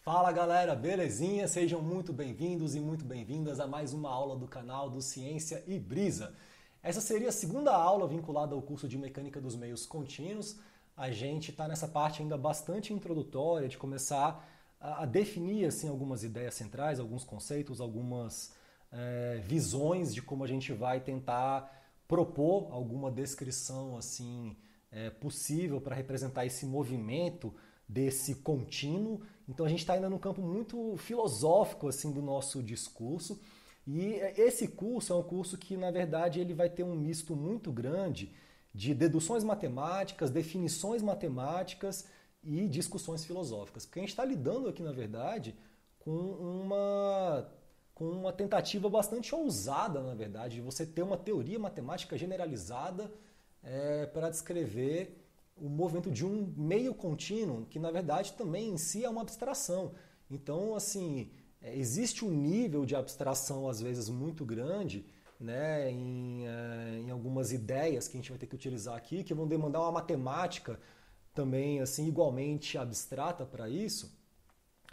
Fala galera, belezinha? Sejam muito bem-vindos e muito bem-vindas a mais uma aula do canal do Ciência e Brisa. Essa seria a segunda aula vinculada ao curso de Mecânica dos Meios Contínuos. A gente está nessa parte ainda bastante introdutória de começar a definir assim, algumas ideias centrais, alguns conceitos, algumas visões de como a gente vai tentar propor alguma descrição assim possível para representar esse movimento desse contínuo. Então a gente está ainda num campo muito filosófico assim do nosso discurso. E esse curso é um curso que, na verdade, ele vai ter um misto muito grande de deduções matemáticas, definições matemáticas e discussões filosóficas. Porque a gente está lidando aqui, na verdade, com uma tentativa bastante ousada, na verdade, de você ter uma teoria matemática generalizada para descrever o movimento de um meio contínuo, que na verdade também em si é uma abstração. Então, assim, existe um nível de abstração às vezes muito grande, né, em algumas ideias que a gente vai ter que utilizar aqui, que vão demandar uma matemática também assim igualmente abstrata para isso,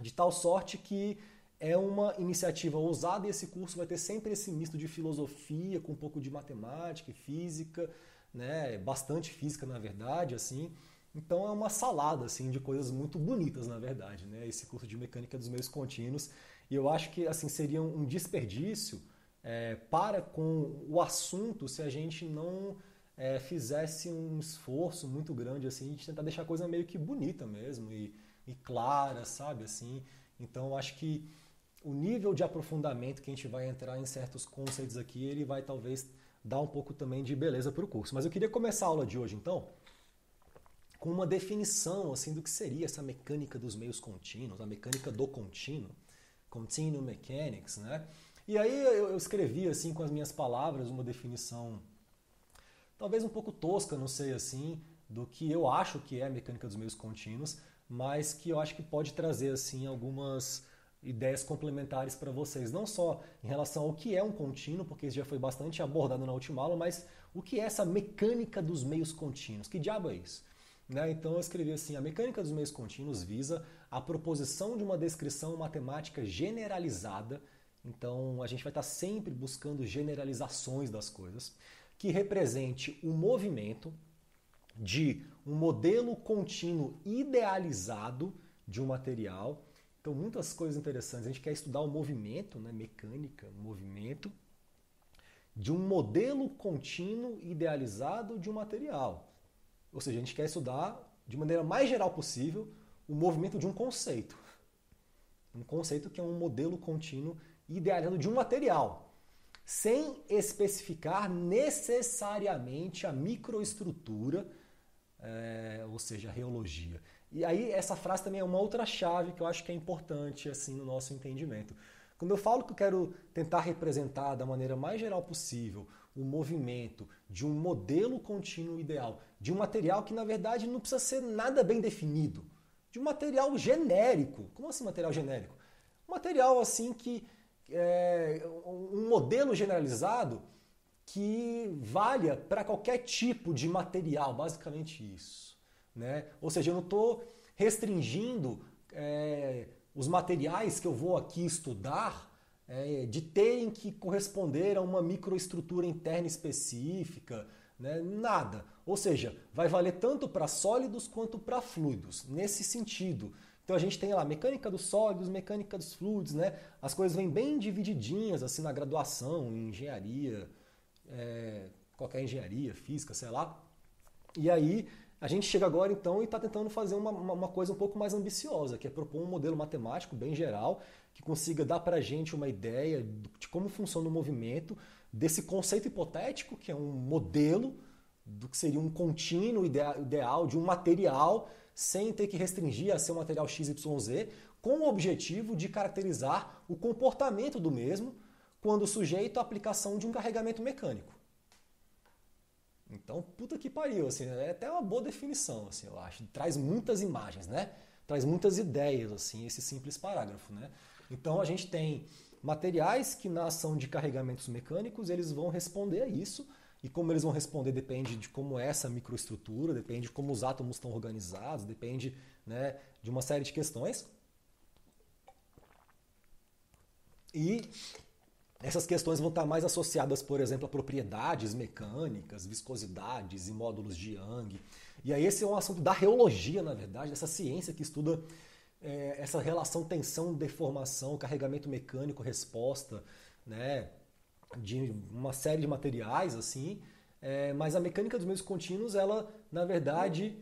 de tal sorte que é uma iniciativa ousada e esse curso vai ter sempre esse misto de filosofia com um pouco de matemática e física, né, bastante física na verdade, assim. Então é uma salada assim de coisas muito bonitas na verdade, né, esse curso de Mecânica dos Meios Contínuos. E eu acho que assim seria um desperdício para com o assunto se a gente não fizesse um esforço muito grande assim de tentar deixar a coisa meio que bonita mesmo e clara, sabe assim. Então eu acho que o nível de aprofundamento que a gente vai entrar em certos conceitos aqui, ele vai talvez dar um pouco também de beleza para o curso. Mas eu queria começar a aula de hoje, então, com uma definição assim do que seria essa mecânica dos meios contínuos, a mecânica do contínuo, continuum mechanics, né? E aí eu escrevi assim com as minhas palavras uma definição talvez um pouco tosca, não sei assim, do que eu acho que é a mecânica dos meios contínuos, mas que eu acho que pode trazer assim algumas ideias complementares para vocês, não só em relação ao que é um contínuo, porque isso já foi bastante abordado na última aula, mas o que é essa mecânica dos meios contínuos? Que diabo é isso? Né? Então eu escrevi assim, a mecânica dos meios contínuos visa a proposição de uma descrição matemática generalizada, então a gente vai estar sempre buscando generalizações das coisas, que represente o movimento de um modelo contínuo idealizado de um material. Então, muitas coisas interessantes. A gente quer estudar o movimento, né, mecânica, movimento, de um modelo contínuo idealizado de um material. Ou seja, a gente quer estudar, de maneira mais geral possível, o movimento de um conceito. Um conceito que é um modelo contínuo idealizado de um material, sem especificar necessariamente a microestrutura, ou seja, a reologia. E aí essa frase também é uma outra chave que eu acho que é importante assim no nosso entendimento. Quando eu falo que eu quero tentar representar da maneira mais geral possível o movimento de um modelo contínuo ideal, de um material que na verdade não precisa ser nada bem definido, de um material genérico. Como assim material genérico? Um material assim que um modelo generalizado que valha para qualquer tipo de material, basicamente isso. Né? Ou seja, eu não estou restringindo os materiais que eu vou aqui estudar de terem que corresponder a uma microestrutura interna específica, né? Nada. Ou seja, vai valer tanto para sólidos quanto para fluidos, nesse sentido. Então a gente tem lá mecânica dos sólidos, mecânica dos fluidos, né? As coisas vêm bem divididinhas assim na graduação, em engenharia, qualquer engenharia, física, sei lá. E aí a gente chega agora então e está tentando fazer uma coisa um pouco mais ambiciosa, que é propor um modelo matemático bem geral, que consiga dar para a gente uma ideia de como funciona o movimento, desse conceito hipotético, que é um modelo do que seria um contínuo ideal de um material, sem ter que restringir a ser um material XYZ, com o objetivo de caracterizar o comportamento do mesmo quando sujeito à aplicação de um carregamento mecânico. Então, puta que pariu, assim, é até uma boa definição, assim, eu acho. Traz muitas imagens, né? Traz muitas ideias, assim, esse simples parágrafo, né? Então, a gente tem materiais que na ação de carregamentos mecânicos, eles vão responder a isso, e como eles vão responder depende de como é essa microestrutura, depende de como os átomos estão organizados, depende, né, de uma série de questões. E essas questões vão estar mais associadas, por exemplo, a propriedades mecânicas, viscosidades e módulos de Young. E aí esse é um assunto da reologia, na verdade, dessa ciência que estuda essa relação tensão-deformação, carregamento mecânico, resposta, né, de uma série de materiais, assim. Mas a mecânica dos meios contínuos, ela, na verdade,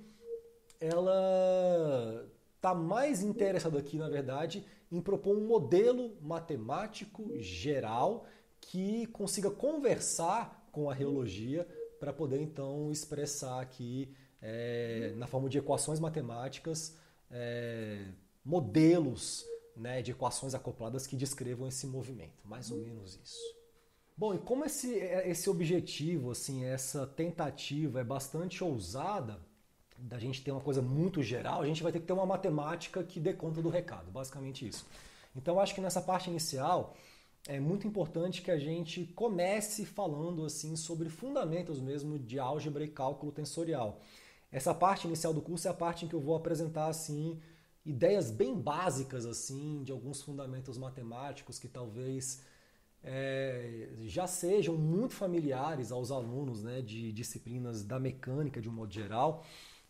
ela está mais interessada aqui, na verdade, em propor um modelo matemático geral que consiga conversar com a reologia para poder, então, expressar aqui, na forma de equações matemáticas, modelos, né, de equações acopladas que descrevam esse movimento. Mais ou menos isso. Bom, e como esse objetivo, assim, essa tentativa é bastante ousada, da gente ter uma coisa muito geral, a gente vai ter que ter uma matemática que dê conta do recado, basicamente isso. Então, acho que nessa parte inicial é muito importante que a gente comece falando assim sobre fundamentos mesmo de álgebra e cálculo tensorial. Essa parte inicial do curso é a parte em que eu vou apresentar assim ideias bem básicas assim de alguns fundamentos matemáticos que talvez já sejam muito familiares aos alunos, né, de disciplinas da mecânica de um modo geral.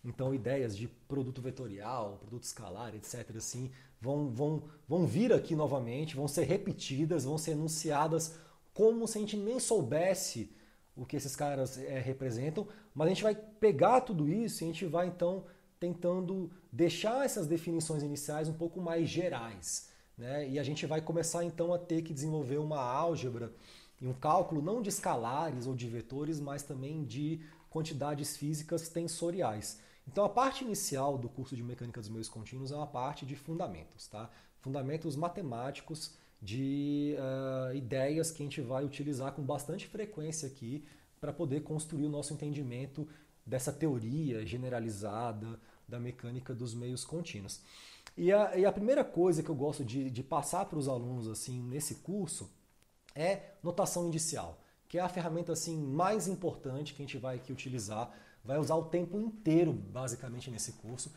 Então, ideias de produto vetorial, produto escalar, etc., assim, vão vir aqui novamente, vão ser repetidas, vão ser enunciadas como se a gente nem soubesse o que esses caras representam, mas a gente vai pegar tudo isso e a gente vai, então, tentando deixar essas definições iniciais um pouco mais gerais, né? E a gente vai começar, então, a ter que desenvolver uma álgebra e um cálculo não de escalares ou de vetores, mas também de quantidades físicas tensoriais. Então a parte inicial do curso de Mecânica dos Meios Contínuos é uma parte de fundamentos, tá? Fundamentos matemáticos de ideias que a gente vai utilizar com bastante frequência aqui para poder construir o nosso entendimento dessa teoria generalizada da mecânica dos meios contínuos. E a primeira coisa que eu gosto de passar para os alunos assim nesse curso é notação indicial, que é a ferramenta assim mais importante que a gente vai aqui utilizar. Vai usar o tempo inteiro, basicamente, nesse curso,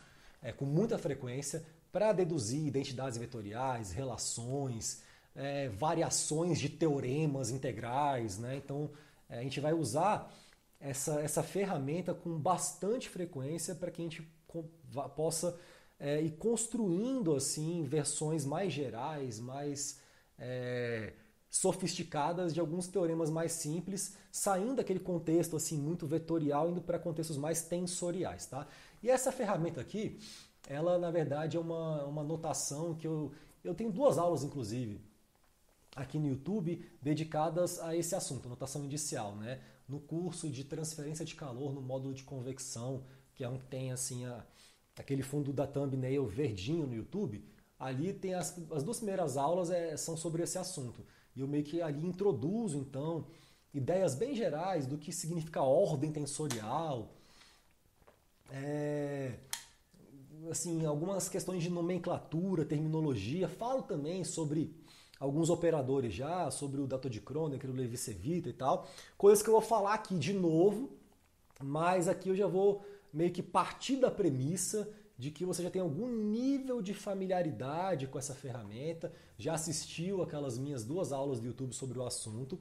com muita frequência, para deduzir identidades vetoriais, relações, variações de teoremas integrais, né? Então, a gente vai usar essa ferramenta com bastante frequência para que a gente possa ir construindo assim versões mais gerais, mais sofisticadas de alguns teoremas mais simples, saindo daquele contexto assim muito vetorial, indo para contextos mais tensoriais, tá? E essa ferramenta aqui, ela na verdade é uma notação que eu tenho 2 aulas inclusive aqui no YouTube dedicadas a esse assunto, notação indicial, né? No curso de transferência de calor no módulo de convecção, que é um que tem assim aquele fundo da thumbnail verdinho no YouTube, ali tem as 2 primeiras aulas são sobre esse assunto. E eu meio que ali introduzo, então, ideias bem gerais do que significa ordem tensorial, assim, algumas questões de nomenclatura, terminologia. Falo também sobre alguns operadores já, sobre o Dato de Kronecker, o Levi-Civita e tal. Coisas que eu vou falar aqui de novo, mas aqui eu já vou meio que partir da premissa de que você já tem algum nível de familiaridade com essa ferramenta, já assistiu aquelas minhas 2 aulas do YouTube sobre o assunto,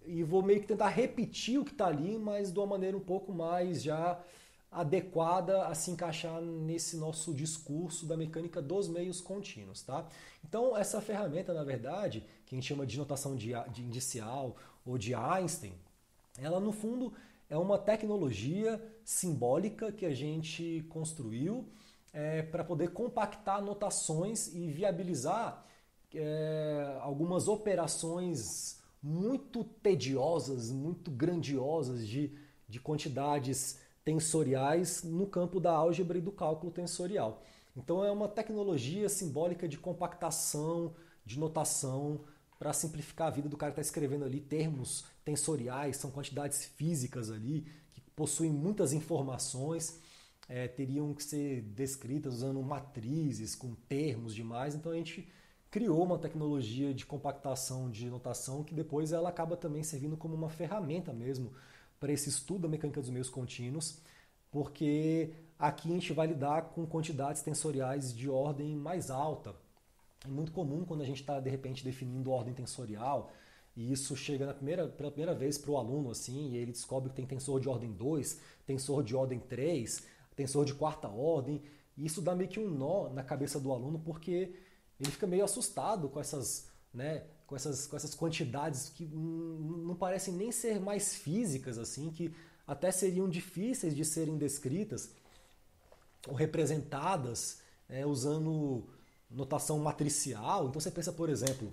e vou meio que tentar repetir o que está ali, mas de uma maneira um pouco mais já adequada a se encaixar nesse nosso discurso da mecânica dos meios contínuos, tá? Então essa ferramenta, na verdade, que a gente chama de notação de indicial ou de Einstein, ela no fundo é uma tecnologia simbólica que a gente construiu para poder compactar notações e viabilizar algumas operações muito tediosas, muito grandiosas de quantidades tensoriais no campo da álgebra e do cálculo tensorial. Então é uma tecnologia simbólica de compactação, de notação, para simplificar a vida do cara que está escrevendo ali termos tensoriais, são quantidades físicas ali, que possuem muitas informações, teriam que ser descritas usando matrizes, com termos demais. Então a gente criou uma tecnologia de compactação de notação que depois ela acaba também servindo como uma ferramenta mesmo para esse estudo da mecânica dos meios contínuos, porque aqui a gente vai lidar com quantidades tensoriais de ordem mais alta. É muito comum quando a gente está, de repente, definindo ordem tensorial, e isso chega pela primeira vez para o aluno, assim, e ele descobre que tem tensor de ordem 2, tensor de ordem 3, tensor de quarta ordem, e isso dá meio que um nó na cabeça do aluno, porque ele fica meio assustado com essas, né, com essas quantidades que não parecem nem ser mais físicas, assim, que até seriam difíceis de serem descritas ou representadas usando notação matricial. Então você pensa, por exemplo,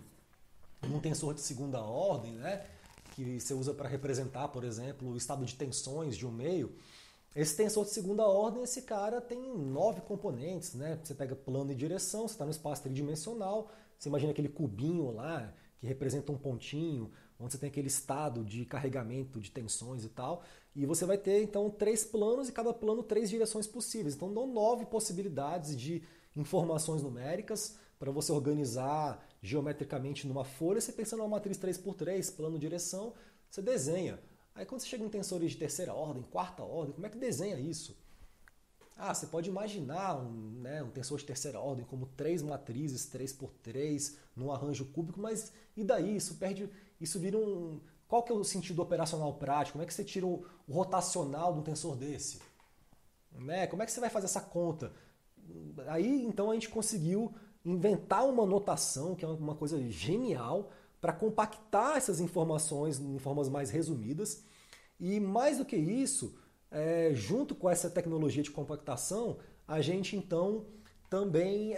num tensor de segunda ordem, né, que você usa para representar, por exemplo, o estado de tensões de um meio. Esse tensor de segunda ordem, esse cara tem 9 componentes, né? Você pega plano e direção, você está no espaço tridimensional, você imagina aquele cubinho lá que representa um pontinho, onde você tem aquele estado de carregamento de tensões e tal, e você vai ter então 3 planos e cada plano 3 direções possíveis. Então dão 9 possibilidades de informações numéricas para você organizar geometricamente numa folha. Você pensa numa matriz 3x3, plano direção, você desenha. Aí quando você chega em tensores de terceira ordem, quarta ordem, como é que desenha isso? Ah, você pode imaginar um tensor de terceira ordem como 3 matrizes 3x3 num arranjo cúbico, mas e daí? Isso vira um... Qual que é o sentido operacional prático? Como é que você tira o rotacional de um tensor desse? Né? Como é que você vai fazer essa conta? Aí então a gente conseguiu inventar uma notação, que é uma coisa genial, para compactar essas informações em formas mais resumidas. E mais do que isso, junto com essa tecnologia de compactação, a gente então também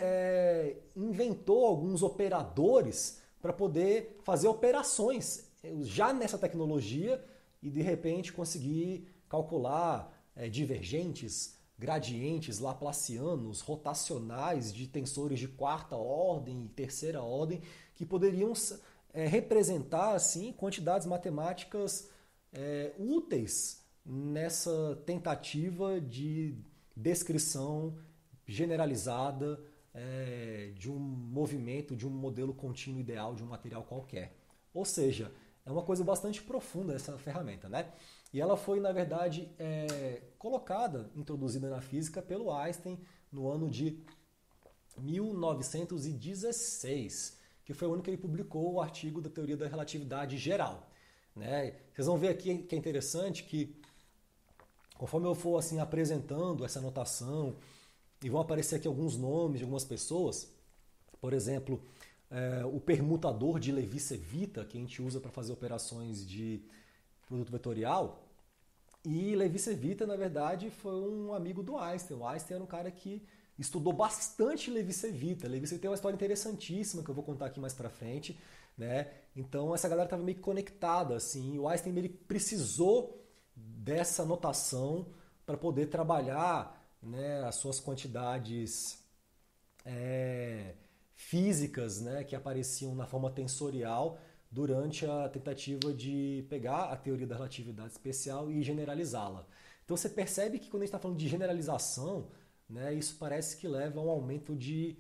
inventou alguns operadores para poder fazer operações já nessa tecnologia e de repente conseguir calcular divergentes, gradientes laplacianos, rotacionais de tensores de quarta ordem e terceira ordem que poderiam representar assim quantidades matemáticas úteis nessa tentativa de descrição generalizada de um movimento, de um modelo contínuo ideal de um material qualquer. Ou seja, é uma coisa bastante profunda essa ferramenta, né? E ela foi, na verdade, introduzida na física pelo Einstein no ano de 1916, que foi o ano que ele publicou o artigo da teoria da relatividade geral. Né? Vocês vão ver aqui que é interessante que, conforme eu for assim, apresentando essa notação, e vão aparecer aqui alguns nomes de algumas pessoas, por exemplo, o permutador de Levi-Cevita, que a gente usa para fazer operações de produto vetorial. E Levi-Cevita, na verdade, foi um amigo do Einstein. O Einstein era um cara que estudou bastante Levi-Cevita. Levi-Cevita tem uma história interessantíssima que eu vou contar aqui mais pra frente, né? Então essa galera estava meio que conectada, assim. O Einstein ele precisou dessa notação para poder trabalhar, né, as suas quantidades físicas, né, que apareciam na forma tensorial durante a tentativa de pegar a teoria da relatividade especial e generalizá-la. Então você percebe que quando a gente está falando de generalização, né, isso parece que leva a um aumento de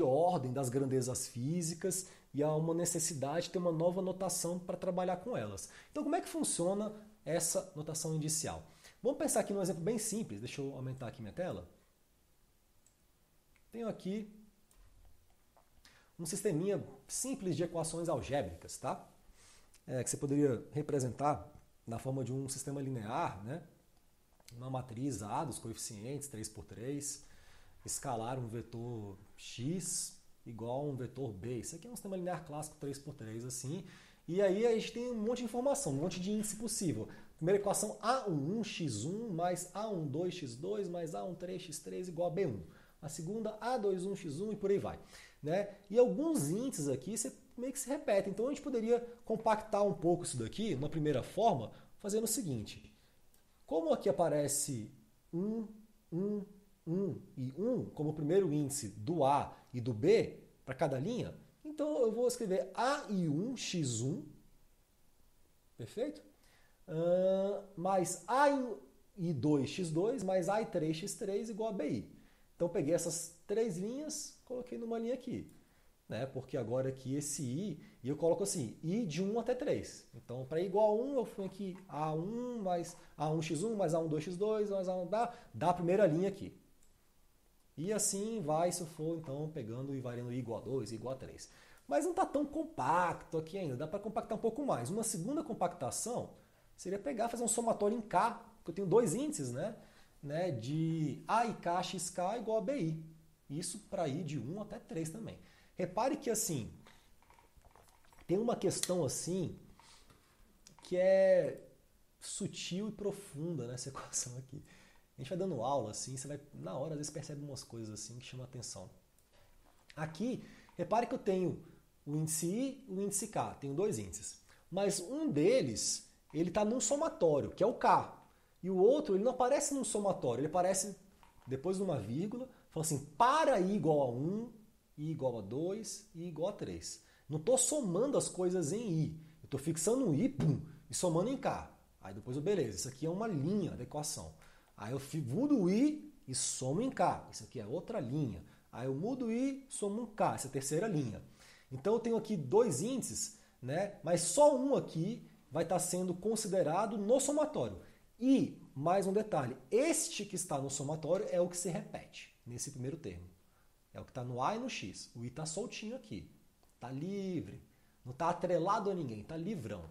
ordem das grandezas físicas e a uma necessidade de ter uma nova notação para trabalhar com elas. Então como é que funciona essa notação inicial? Vamos pensar aqui num exemplo bem simples. Deixa eu aumentar aqui minha tela. Tenho aqui um sisteminha simples de equações algébricas, tá? Que você poderia representar na forma de um sistema linear, né? Uma matriz A dos coeficientes 3x3, escalar um vetor x igual a um vetor b. Isso aqui é um sistema linear clássico 3x3, assim. E aí a gente tem um monte de informação, um monte de índice possível. Primeira equação, A11x1 mais A12x2 mais A13x3 igual a B1. A segunda, A21x1 e por aí vai. Né? E alguns índices aqui meio que se repetem. Então a gente poderia compactar um pouco isso daqui, numa primeira forma, fazendo o seguinte. Como aqui aparece 1 e 1 como o primeiro índice do A e do B para cada linha, então eu vou escrever A1x1, perfeito? Mais A2x2 mais A3x3 igual a BI. Então peguei essas 3 linhas, coloquei numa linha aqui. Né? Porque agora aqui esse I, e eu coloco assim, I de 1 até 3. Então para I igual a 1, eu fui aqui A1 mais A1x1 mais A12x2 mais A1, dá a primeira linha aqui. E assim vai, se eu for então pegando e variando i igual a 2, i igual a 3. Mas não está tão compacto aqui ainda, dá para compactar um pouco mais. Uma segunda compactação seria pegar, fazer um somatório em K, porque eu tenho dois índices, né, de A e K, xk igual a BI. Isso para ir de 1 até 3 também. Repare que assim, tem uma questão assim que é sutil e profunda nessa equação aqui. A gente vai dando aula assim, você vai na hora às vezes percebe umas coisas assim que chamam a atenção. Aqui, repare que eu tenho o índice I e o índice K, tenho dois índices. Mas um deles, ele está num somatório, que é o K. E o outro, ele não aparece num somatório, ele aparece depois de uma vírgula, falando assim, para I igual a 1, I igual a 2, I igual a 3. Não estou somando as coisas em I, eu estou fixando um I, pum, e somando em K. Aí depois, beleza, isso aqui é uma linha da equação. Aí eu mudo o I e somo em K, isso aqui é outra linha. Aí eu mudo o I, somo um K, essa é a terceira linha. Então eu tenho aqui dois índices, né? Mas só um aqui vai estar sendo considerado no somatório. E, mais um detalhe, este que está no somatório é o que se repete nesse primeiro termo. É o que está no A e no X. O I está soltinho aqui. Está livre. Não está atrelado a ninguém. Está livrão.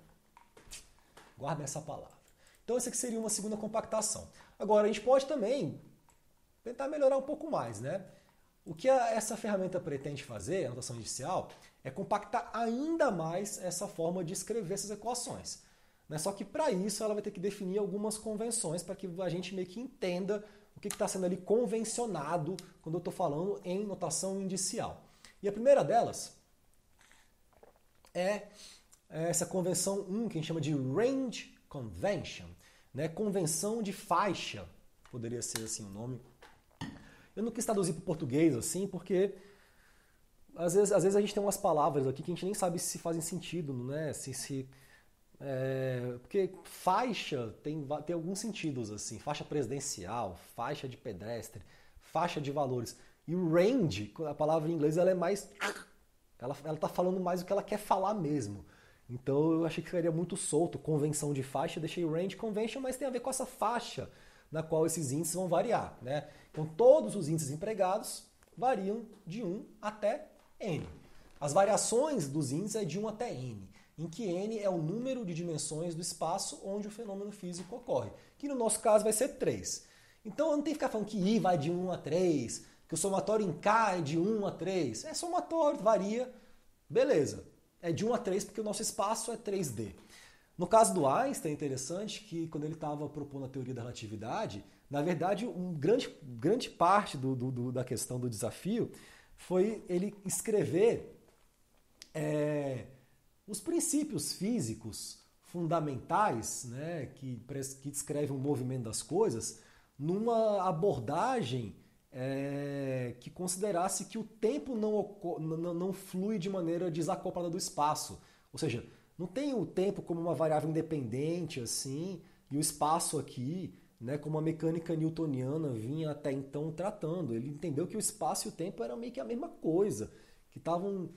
Guarda essa palavra. Então essa aqui seria uma segunda compactação. Agora, a gente pode também tentar melhorar um pouco mais, né? O que essa ferramenta pretende fazer, a notação inicial, é compactar ainda mais essa forma de escrever essas equações. Só que para isso ela vai ter que definir algumas convenções para que a gente meio que entenda o que está sendo ali convencionado quando eu estou falando em notação indicial. E a primeira delas é essa convenção 1, que a gente chama de Range Convention, né? Convenção de faixa, poderia ser assim o nome. Eu não quis traduzir para o português assim, porque às vezes a gente tem umas palavras aqui que a gente nem sabe se fazem sentido, né? Porque faixa tem alguns sentidos, assim, faixa presidencial, faixa de pedestre, faixa de valores. E o range, a palavra em inglês, ela é mais... Ela está falando mais o que ela quer falar mesmo. Então eu achei que ficaria muito solto, convenção de faixa, deixei range convention, mas tem a ver com essa faixa na qual esses índices vão variar, né? Então todos os índices empregados variam de 1 até n. As variações dos índices é de 1 até n, em que n é o número de dimensões do espaço onde o fenômeno físico ocorre, que no nosso caso vai ser 3. Então eu não tenho que ficar falando que I vai de 1 a 3, que o somatório em K é de 1 a 3. É somatório, varia, beleza. É de 1 a 3 porque o nosso espaço é 3D. No caso do Einstein, é interessante que quando ele estava propondo a teoria da relatividade, na verdade, grande parte da questão do desafio foi ele escrever os princípios físicos fundamentais, né, que descrevem o movimento das coisas, numa abordagem que considerasse que o tempo não flui de maneira desacoplada do espaço. Ou seja, não tem o tempo como uma variável independente assim, e o espaço aqui, né, como a mecânica newtoniana vinha até então tratando. Ele entendeu que o espaço e o tempo eram meio que a mesma coisa, que estavam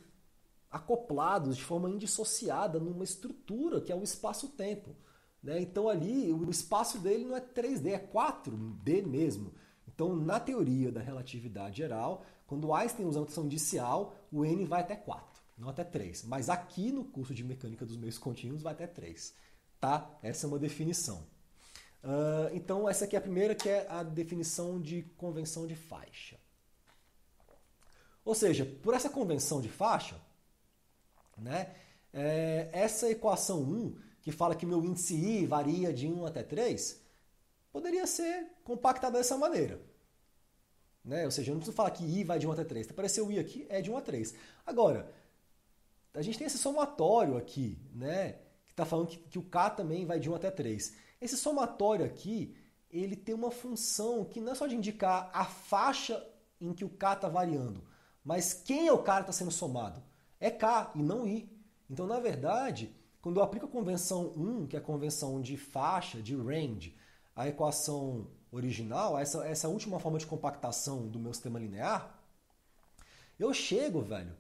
acoplados de forma indissociada numa estrutura que é o espaço-tempo. Né? Então ali o espaço dele não é 3D, é 4D mesmo. Então na teoria da relatividade geral, quando Einstein usa a notação indicial, o n vai até 4, não até 3. Mas aqui no curso de mecânica dos meios contínuos vai até 3. Tá? Essa é uma definição. Então essa aqui é a primeira, que é a definição de convenção de faixa. Ou seja, por essa convenção de faixa, né, essa equação 1, que fala que meu índice I varia de 1 até 3, poderia ser compactada dessa maneira. Né? Ou seja, eu não preciso falar que I vai de 1 até 3. Apareceu o I aqui, é de 1 a 3. Agora, a gente tem esse somatório aqui, né, que está falando que o K também vai de 1 até 3. Esse somatório aqui, ele tem uma função que não é só de indicar a faixa em que o K está variando, mas quem é o cara que está sendo somado. É K e não I. Então, na verdade, quando eu aplico a convenção 1, que é a convenção de faixa, de range, a equação original, essa última forma de compactação do meu sistema linear, eu chego, velho,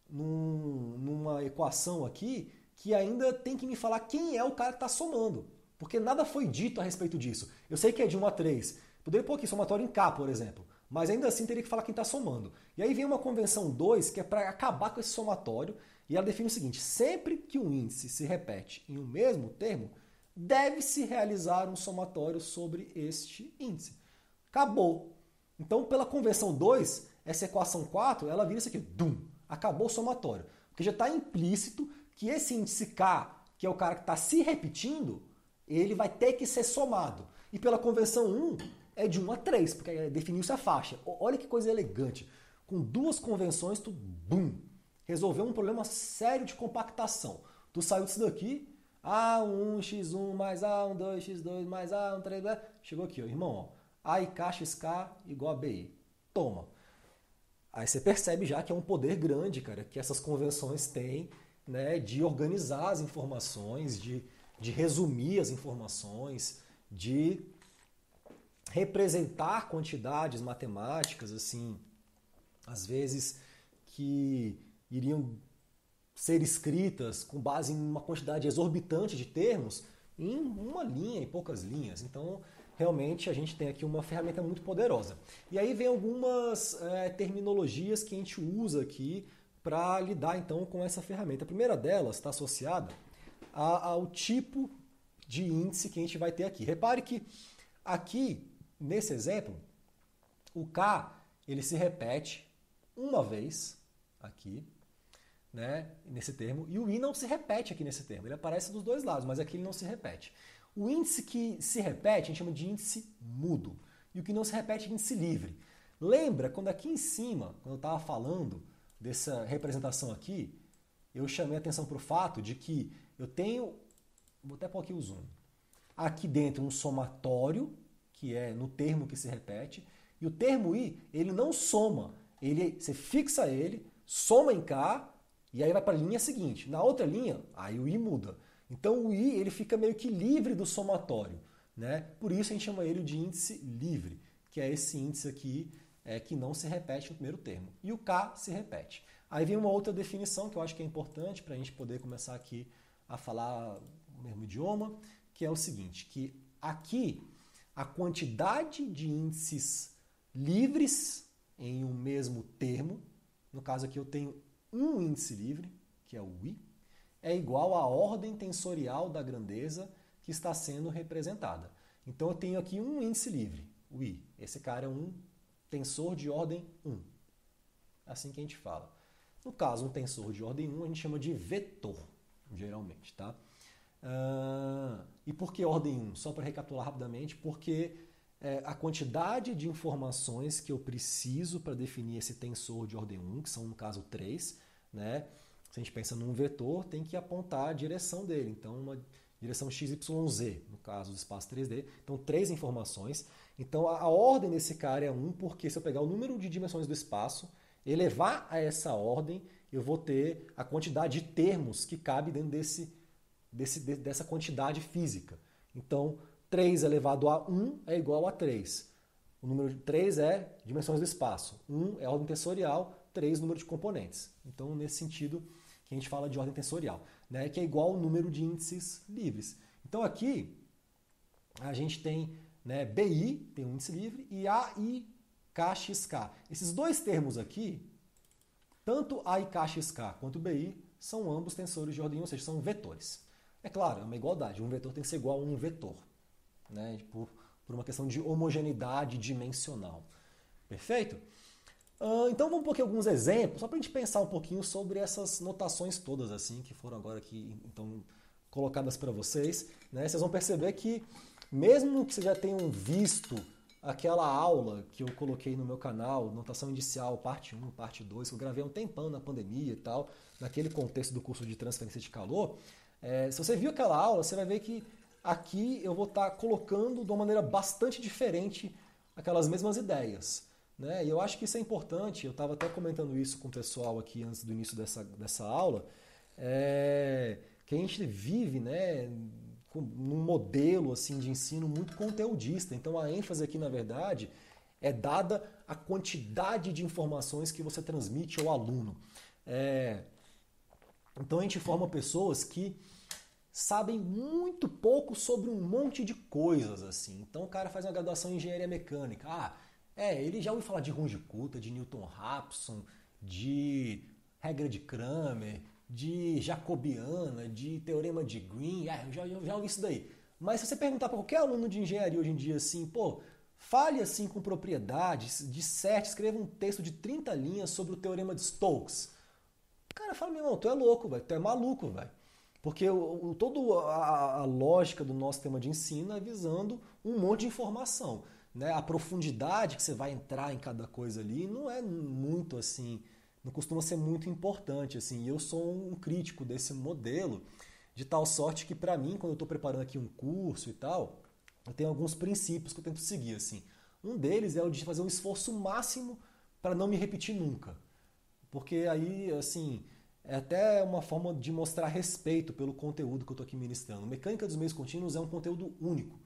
numa equação aqui que ainda tem que me falar quem é o cara que está somando. Porque nada foi dito a respeito disso. Eu sei que é de 1 a 3, Poderia pôr aqui somatório em K, por exemplo, mas ainda assim teria que falar quem está somando. E aí vem uma convenção 2, que é para acabar com esse somatório, e ela define o seguinte: sempre que um índice se repete em um mesmo termo, deve-se realizar um somatório sobre este índice. Acabou. Então, pela convenção 2, essa equação 4, ela vira isso aqui, acabou o somatório. Porque já está implícito que esse índice K, que é o cara que está se repetindo, ele vai ter que ser somado. E pela convenção 1, é de 1 a 3, porque definiu-se a faixa. Olha que coisa elegante. Com duas convenções, tu resolveu um problema sério de compactação. Tu saiu disso daqui, A1, x1 mais A1, 2, x2 mais A1, 3, chegou aqui, ó, irmão, ó, A e K, xk igual a BI. Toma. Aí você percebe já que é um poder grande, cara, que essas convenções têm, né, de organizar as informações, de resumir as informações, de representar quantidades matemáticas, assim, às vezes que iriam ser escritas com base em uma quantidade exorbitante de termos em uma linha, em poucas linhas. Então, realmente, a gente tem aqui uma ferramenta muito poderosa. E aí vem algumas terminologias que a gente usa aqui para lidar, então, com essa ferramenta. A primeira delas está associada ao tipo de índice que a gente vai ter aqui. Repare que aqui, nesse exemplo, o K ele se repete uma vez aqui, né, nesse termo, e o I não se repete aqui nesse termo. Ele aparece dos dois lados, mas aqui ele não se repete. O índice que se repete a gente chama de índice mudo, e o que não se repete é índice livre. Lembra quando aqui em cima, quando eu estava falando dessa representação aqui, eu chamei a atenção para o fato de que eu tenho, vou até pôr aqui o zoom, aqui dentro um somatório, que é no termo que se repete, e o termo I, ele não soma, você fixa ele, soma em K, e aí vai para a linha seguinte. Na outra linha, aí o I muda. Então o I ele fica meio que livre do somatório, né? Por isso a gente chama ele de índice livre, que é esse índice aqui que não se repete no primeiro termo. E o K se repete. Aí vem uma outra definição que eu acho que é importante para a gente poder começar aqui a falar o mesmo idioma, que é o seguinte, que aqui a quantidade de índices livres em um mesmo termo, no caso aqui eu tenho um índice livre, que é o I, é igual à ordem tensorial da grandeza que está sendo representada. Então eu tenho aqui um índice livre, o I. Esse cara é um tensor de ordem 1. É assim que a gente fala. No caso, um tensor de ordem 1 a gente chama de vetor, geralmente, tá? E por que ordem 1? Só para recapitular rapidamente, porque a quantidade de informações que eu preciso para definir esse tensor de ordem 1, que são no caso 3, né? Se a gente pensa num vetor, tem que apontar a direção dele. Então, uma direção x, y, z, no caso do espaço 3D. Então, 3 informações. Então, a ordem desse cara é 1, porque se eu pegar o número de dimensões do espaço, elevar a essa ordem, eu vou ter a quantidade de termos que cabe dentro dessa quantidade física. Então, 3 elevado a 1 é igual a 3. O número de 3 é dimensões do espaço. 1 é ordem tensorial, 3 número de componentes. Então, nesse sentido, que a gente fala de ordem tensorial, né, que é igual ao número de índices livres. Então, aqui, a gente tem, né, BI, tem um índice livre, e AI, KXK. Esses dois termos aqui, tanto AI, KXK quanto BI, são ambos tensores de ordem 1, ou seja, são vetores. É claro, é uma igualdade. Um vetor tem que ser igual a um vetor, né, por uma questão de homogeneidade dimensional. Perfeito? Então vamos pôr aqui alguns exemplos, só para a gente pensar um pouquinho sobre essas notações todas assim que foram agora aqui então, colocadas para vocês. Né? Vocês vão perceber que, mesmo que vocês já tenham visto aquela aula que eu coloquei no meu canal, Notação Indicial, parte 1, parte 2, que eu gravei há um tempão na pandemia e tal, naquele contexto do curso de transferência de calor, se você viu aquela aula, você vai ver que aqui eu vou estar colocando de uma maneira bastante diferente aquelas mesmas ideias. Né? E eu acho que isso é importante, eu estava até comentando isso com o pessoal aqui antes do início dessa aula, que a gente vive, né, num modelo assim, de ensino muito conteudista. Então a ênfase aqui, na verdade, é dada a quantidade de informações que você transmite ao aluno. Então a gente forma pessoas que sabem muito pouco sobre um monte de coisas, assim. Então o cara faz uma graduação em engenharia mecânica. Ele já ouviu falar de Runge-Kutta, de Newton-Raphson, de regra de Cramer, de jacobiana, de teorema de Green. Eu já ouvi isso daí. Mas se você perguntar para qualquer aluno de engenharia hoje em dia assim, fale assim com propriedade, disserte, escreva um texto de 30 linhas sobre o teorema de Stokes. O cara fala, meu irmão, tu é louco, velho, tu é maluco, velho. Porque toda a lógica do nosso sistema de ensino é visando um monte de informação. Né? A profundidade que você vai entrar em cada coisa ali não é muito assim, não costuma ser muito importante. Assim. E eu sou um crítico desse modelo, de tal sorte que para mim, quando eu estou preparando aqui um curso e tal, eu tenho alguns princípios que eu tento seguir. Assim. Um deles é o de fazer um esforço máximo para não me repetir nunca. Porque aí, assim, é até uma forma de mostrar respeito pelo conteúdo que eu estou aqui ministrando. Mecânica dos meios contínuos é um conteúdo único.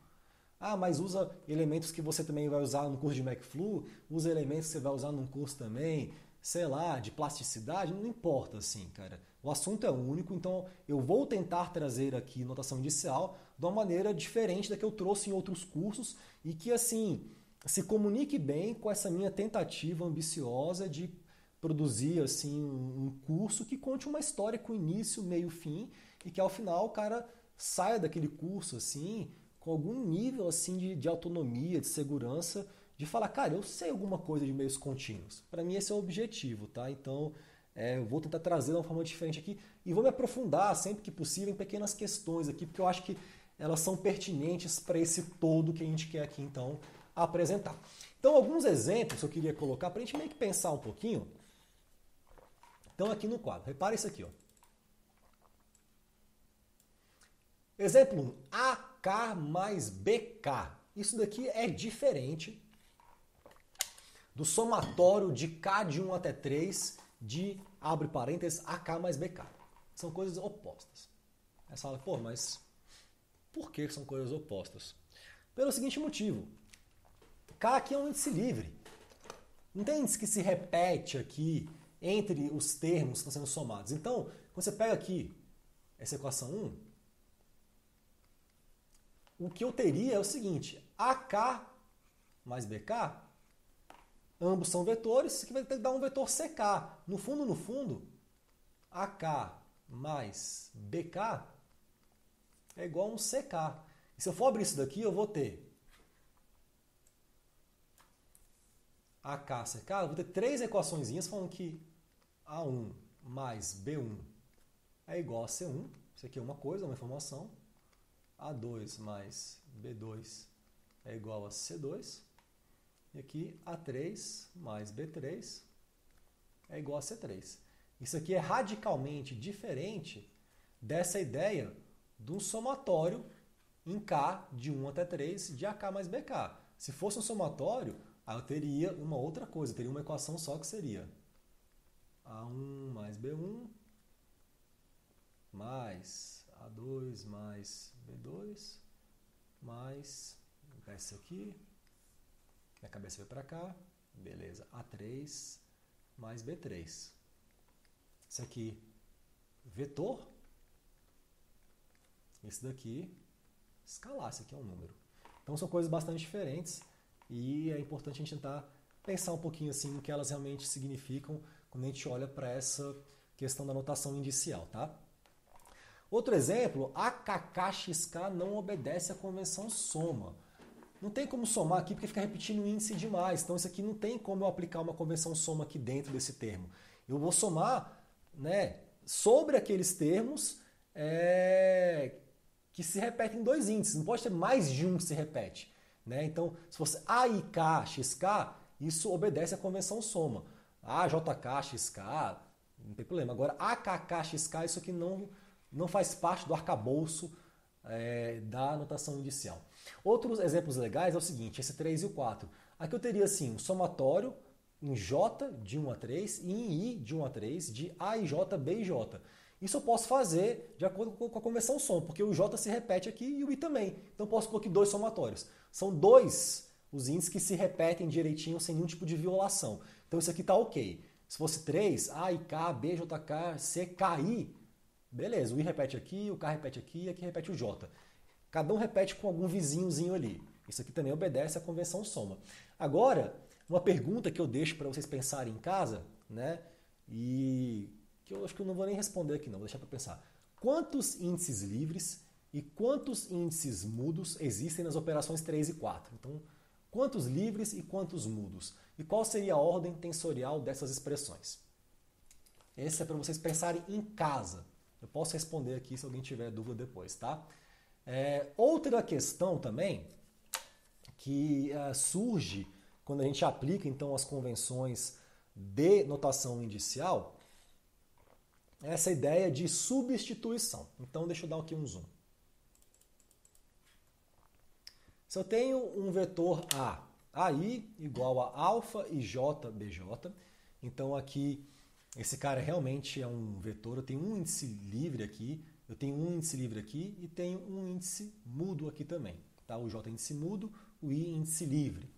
Mas usa elementos que você também vai usar no curso de McFlu, usa elementos que você vai usar num curso também, sei lá, de plasticidade, não importa, assim, cara. O assunto é único, então eu vou tentar trazer aqui notação inicial de uma maneira diferente da que eu trouxe em outros cursos e que, assim, se comunique bem com essa minha tentativa ambiciosa de produzir assim um curso que conte uma história com início, meio, fim e que ao final o cara saia daquele curso assim com algum nível assim de autonomia, de segurança, de falar, cara, eu sei alguma coisa de meios contínuos. Para mim esse é o objetivo, tá? Então eu vou tentar trazer de uma forma diferente aqui e vou me aprofundar sempre que possível em pequenas questões aqui, porque eu acho que elas são pertinentes para esse todo que a gente quer aqui então apresentar. Então alguns exemplos eu queria colocar para a gente meio que pensar um pouquinho. Então aqui no quadro, repara isso aqui. Ó. Exemplo 1, AK mais BK. Isso daqui é diferente do somatório de K de 1 até 3 de, abre parênteses, AK mais BK. São coisas opostas. Aí você fala, mas por que são coisas opostas? Pelo seguinte motivo. K aqui é um índice livre. Não tem índice que se repete aqui entre os termos que estão sendo somados. Então, quando você pega aqui essa equação 1, o que eu teria é o seguinte, AK mais BK, ambos são vetores, isso aqui vai ter que dar um vetor CK. No fundo, AK mais BK é igual a um CK. E se eu for abrir isso daqui, eu vou ter AK, CK, eu vou ter três equaçõezinhas falando que A1 mais B1 é igual a C1. Isso aqui é uma coisa, uma informação. A2 mais B2 é igual a C2. E aqui A3 mais B3 é igual a C3. Isso aqui é radicalmente diferente dessa ideia de um somatório em K de 1 até 3 de AK mais BK. Se fosse um somatório, aí eu teria uma outra coisa, eu teria uma equação só que seria A1 mais B1 mais A2 mais B2 mais esse aqui, minha cabeça veio para cá, beleza, A3 mais B3. Isso aqui, vetor, esse daqui, escalar, esse aqui é um número. Então são coisas bastante diferentes e é importante a gente tentar pensar um pouquinho assim no que elas realmente significam quando a gente olha para essa questão da notação indicial, tá? Outro exemplo, AKKXK não obedece à convenção soma. Não tem como somar aqui porque fica repetindo o índice demais. Então isso aqui não tem como eu aplicar uma convenção soma aqui dentro desse termo. Eu vou somar, né, sobre aqueles termos que se repetem em dois índices. Não pode ter mais de um que se repete. Né? Então, se fosse AIKXK, isso obedece à convenção soma. AJKXK, não tem problema. Agora, AKKXK, isso aqui não faz parte do arcabouço da notação indicial. Outros exemplos legais é o seguinte, esse 3 e o 4. Aqui eu teria assim, um somatório em J de 1 a 3 e em I de 1 a 3 de A e J, B e J. Isso eu posso fazer de acordo com a convenção soma, porque o J se repete aqui e o I também. Então eu posso pôr aqui dois somatórios. São dois os índices que se repetem direitinho sem nenhum tipo de violação. Então isso aqui está ok. Se fosse 3, A, I, K, B, J, K, C, K, I, Beleza, o I repete aqui, o K repete aqui e aqui repete o J. Cada um repete com algum vizinhozinho ali. Isso aqui também obedece à convenção soma. Agora, uma pergunta que eu deixo para vocês pensarem em casa, né? E que eu acho que eu não vou nem responder aqui não, vou deixar para pensar. Quantos índices livres e quantos índices mudos existem nas operações 3 e 4? Então, quantos livres e quantos mudos? E qual seria a ordem tensorial dessas expressões? Esse é para vocês pensarem em casa. Eu posso responder aqui se alguém tiver dúvida depois, tá? Outra questão também que surge quando a gente aplica então as convenções de notação indicial é essa ideia de substituição. Então deixa eu dar aqui um zoom. Se eu tenho um vetor A, AI igual a alfa e J, BJ, então aqui esse cara realmente é um vetor, eu tenho um índice livre aqui, eu tenho um índice livre aqui e tenho um índice mudo aqui também. Tá? O J é índice mudo, o I é índice livre.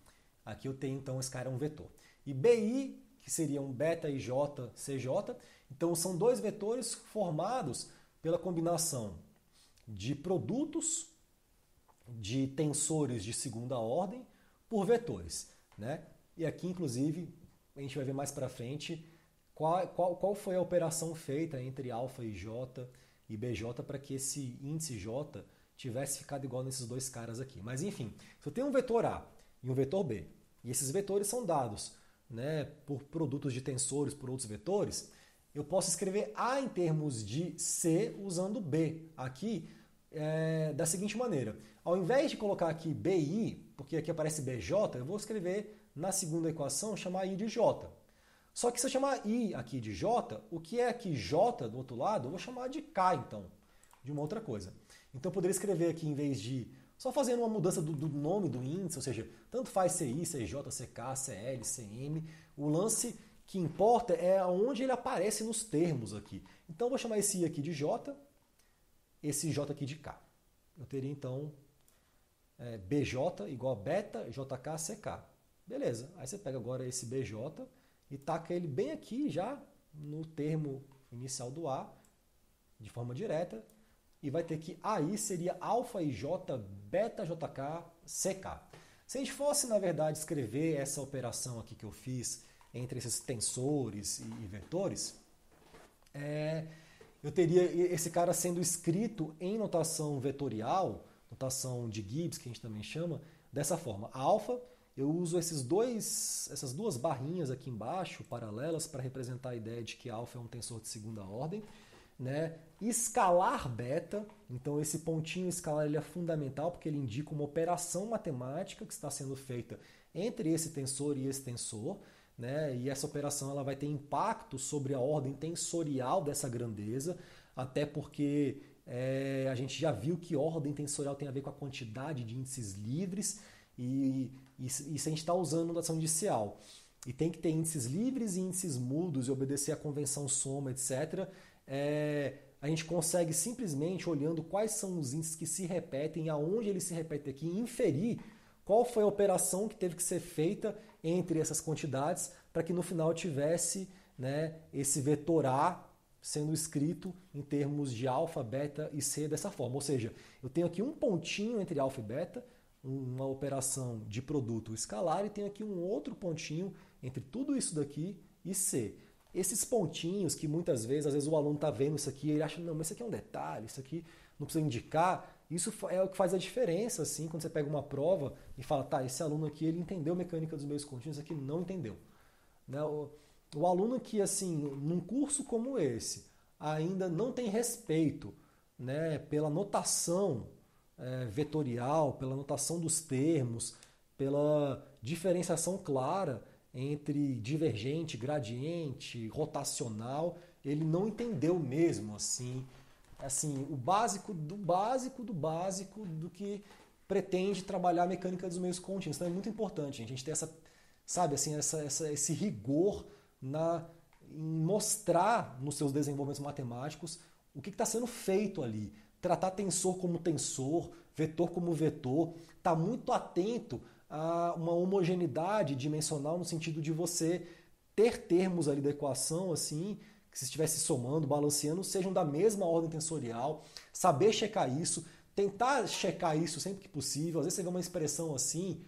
Aqui eu tenho então esse cara é um vetor. E BI, que seria um beta IJ, CJ, então são dois vetores formados pela combinação de produtos de tensores de segunda ordem por vetores. Né? E aqui, inclusive, a gente vai ver mais para frente qual foi a operação feita entre alfa e J e BJ para que esse índice J tivesse ficado igual nesses dois caras aqui. Mas enfim, se eu tenho um vetor A e um vetor B, e esses vetores são dados, né, por produtos de tensores por outros vetores, eu posso escrever A em termos de C usando B. Aqui, da seguinte maneira. Ao invés de colocar aqui BI, porque aqui aparece BJ, eu vou escrever na segunda equação, chamar I de J. Só que se eu chamar I aqui de J, o que é aqui J do outro lado, eu vou chamar de K, então, de uma outra coisa. Então eu poderia escrever aqui, em vez de só fazendo uma mudança do nome do índice, ou seja, tanto faz CI, CJ, CK, CL, CM, o lance que importa é onde ele aparece nos termos aqui. Então eu vou chamar esse I aqui de J, esse J aqui de K. Eu teria então BJ igual a beta JK CK. Beleza, aí você pega agora esse BJ e taca ele bem aqui já no termo inicial do A, de forma direta, e vai ter que AI seria alfa IJ beta JK CK. Se a gente fosse, na verdade, escrever essa operação aqui que eu fiz entre esses tensores e vetores, eu teria esse cara sendo escrito em notação vetorial, notação de Gibbs, que a gente também chama, dessa forma. A alfa, eu uso essas duas barrinhas aqui embaixo, paralelas, para representar a ideia de que alfa é um tensor de segunda ordem. Né? Escalar beta, então esse pontinho escalar ele é fundamental porque ele indica uma operação matemática que está sendo feita entre esse tensor e esse tensor, né? E essa operação ela vai ter impacto sobre a ordem tensorial dessa grandeza, até porque a gente já viu que ordem tensorial tem a ver com a quantidade de índices livres e se a gente está usando notação indicial e tem que ter índices livres e índices mudos e obedecer à convenção soma, etc., a gente consegue simplesmente, olhando quais são os índices que se repetem, aonde eles se repetem aqui, inferir qual foi a operação que teve que ser feita entre essas quantidades para que no final tivesse, né, esse vetor A sendo escrito em termos de alfa, beta e C dessa forma. Ou seja, eu tenho aqui um pontinho entre alfa e beta, uma operação de produto escalar, e tenho aqui um outro pontinho entre tudo isso daqui e C. Esses pontinhos que muitas vezes, às vezes o aluno está vendo isso aqui e ele acha, não, mas isso aqui é um detalhe, isso aqui não precisa indicar. Isso é o que faz a diferença, assim, quando você pega uma prova e fala, tá, esse aluno aqui, ele entendeu a mecânica dos meios contínuos, esse aqui não entendeu. Né? O aluno que, assim, num curso como esse, ainda não tem respeito, né, pela notação vetorial, pela notação dos termos, pela diferenciação clara entre divergente, gradiente, rotacional, ele não entendeu mesmo, assim, o básico do que pretende trabalhar a mecânica dos meios contínuos. Então é muito importante a gente ter esse rigor em mostrar nos seus desenvolvimentos matemáticos o que está sendo feito ali. Tratar tensor como tensor, vetor como vetor, estar muito atento a uma homogeneidade dimensional no sentido de você ter termos ali da equação assim que se estivesse somando, balanceando, sejam da mesma ordem tensorial, saber checar isso, tentar checar isso sempre que possível. Às vezes você vê uma expressão assim,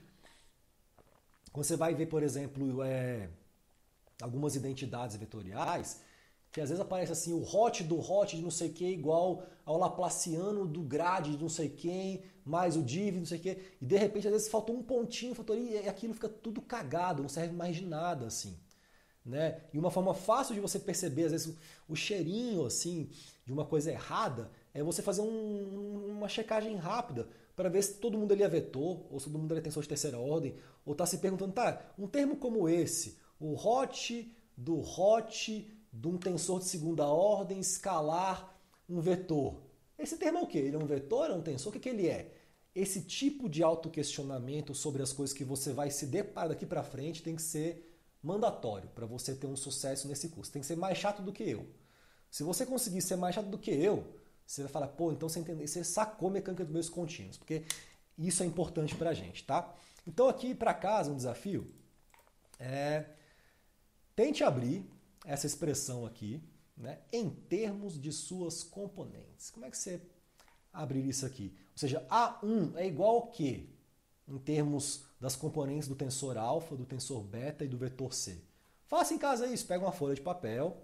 quando você vai ver, por exemplo, algumas identidades vetoriais, que às vezes aparece assim, o hot do hot de não sei o que igual ao laplaciano do grade de não sei quem, mais o div não sei o que, e de repente às vezes faltou um pontinho, e aquilo fica tudo cagado, não serve mais de nada assim. Né? E uma forma fácil de você perceber, às vezes, o cheirinho assim de uma coisa errada é você fazer uma checagem rápida para ver se todo mundo ali é vetor, ou se todo mundo é tensor de terceira ordem, ou está se perguntando, tá, um termo como esse, o hot do hot de um tensor de segunda ordem escalar um vetor. Esse termo é o quê? Ele é um vetor? É um tensor? O que ele é? Esse tipo de autoquestionamento sobre as coisas que você vai se deparar daqui para frente tem que ser mandatório para você ter um sucesso nesse curso. Tem que ser mais chato do que eu. Se você conseguir ser mais chato do que eu, você vai falar, pô, então você sacou a mecânica dos meios contínuos, porque isso é importante para a gente, tá? Então aqui para casa, um desafio tente abrir essa expressão aqui, né, em termos de suas componentes. Como é que você abriria isso aqui? Ou seja, A1 é igual ao quê? Em termos das componentes do tensor alfa, do tensor beta e do vetor C. Faça em casa isso, pega uma folha de papel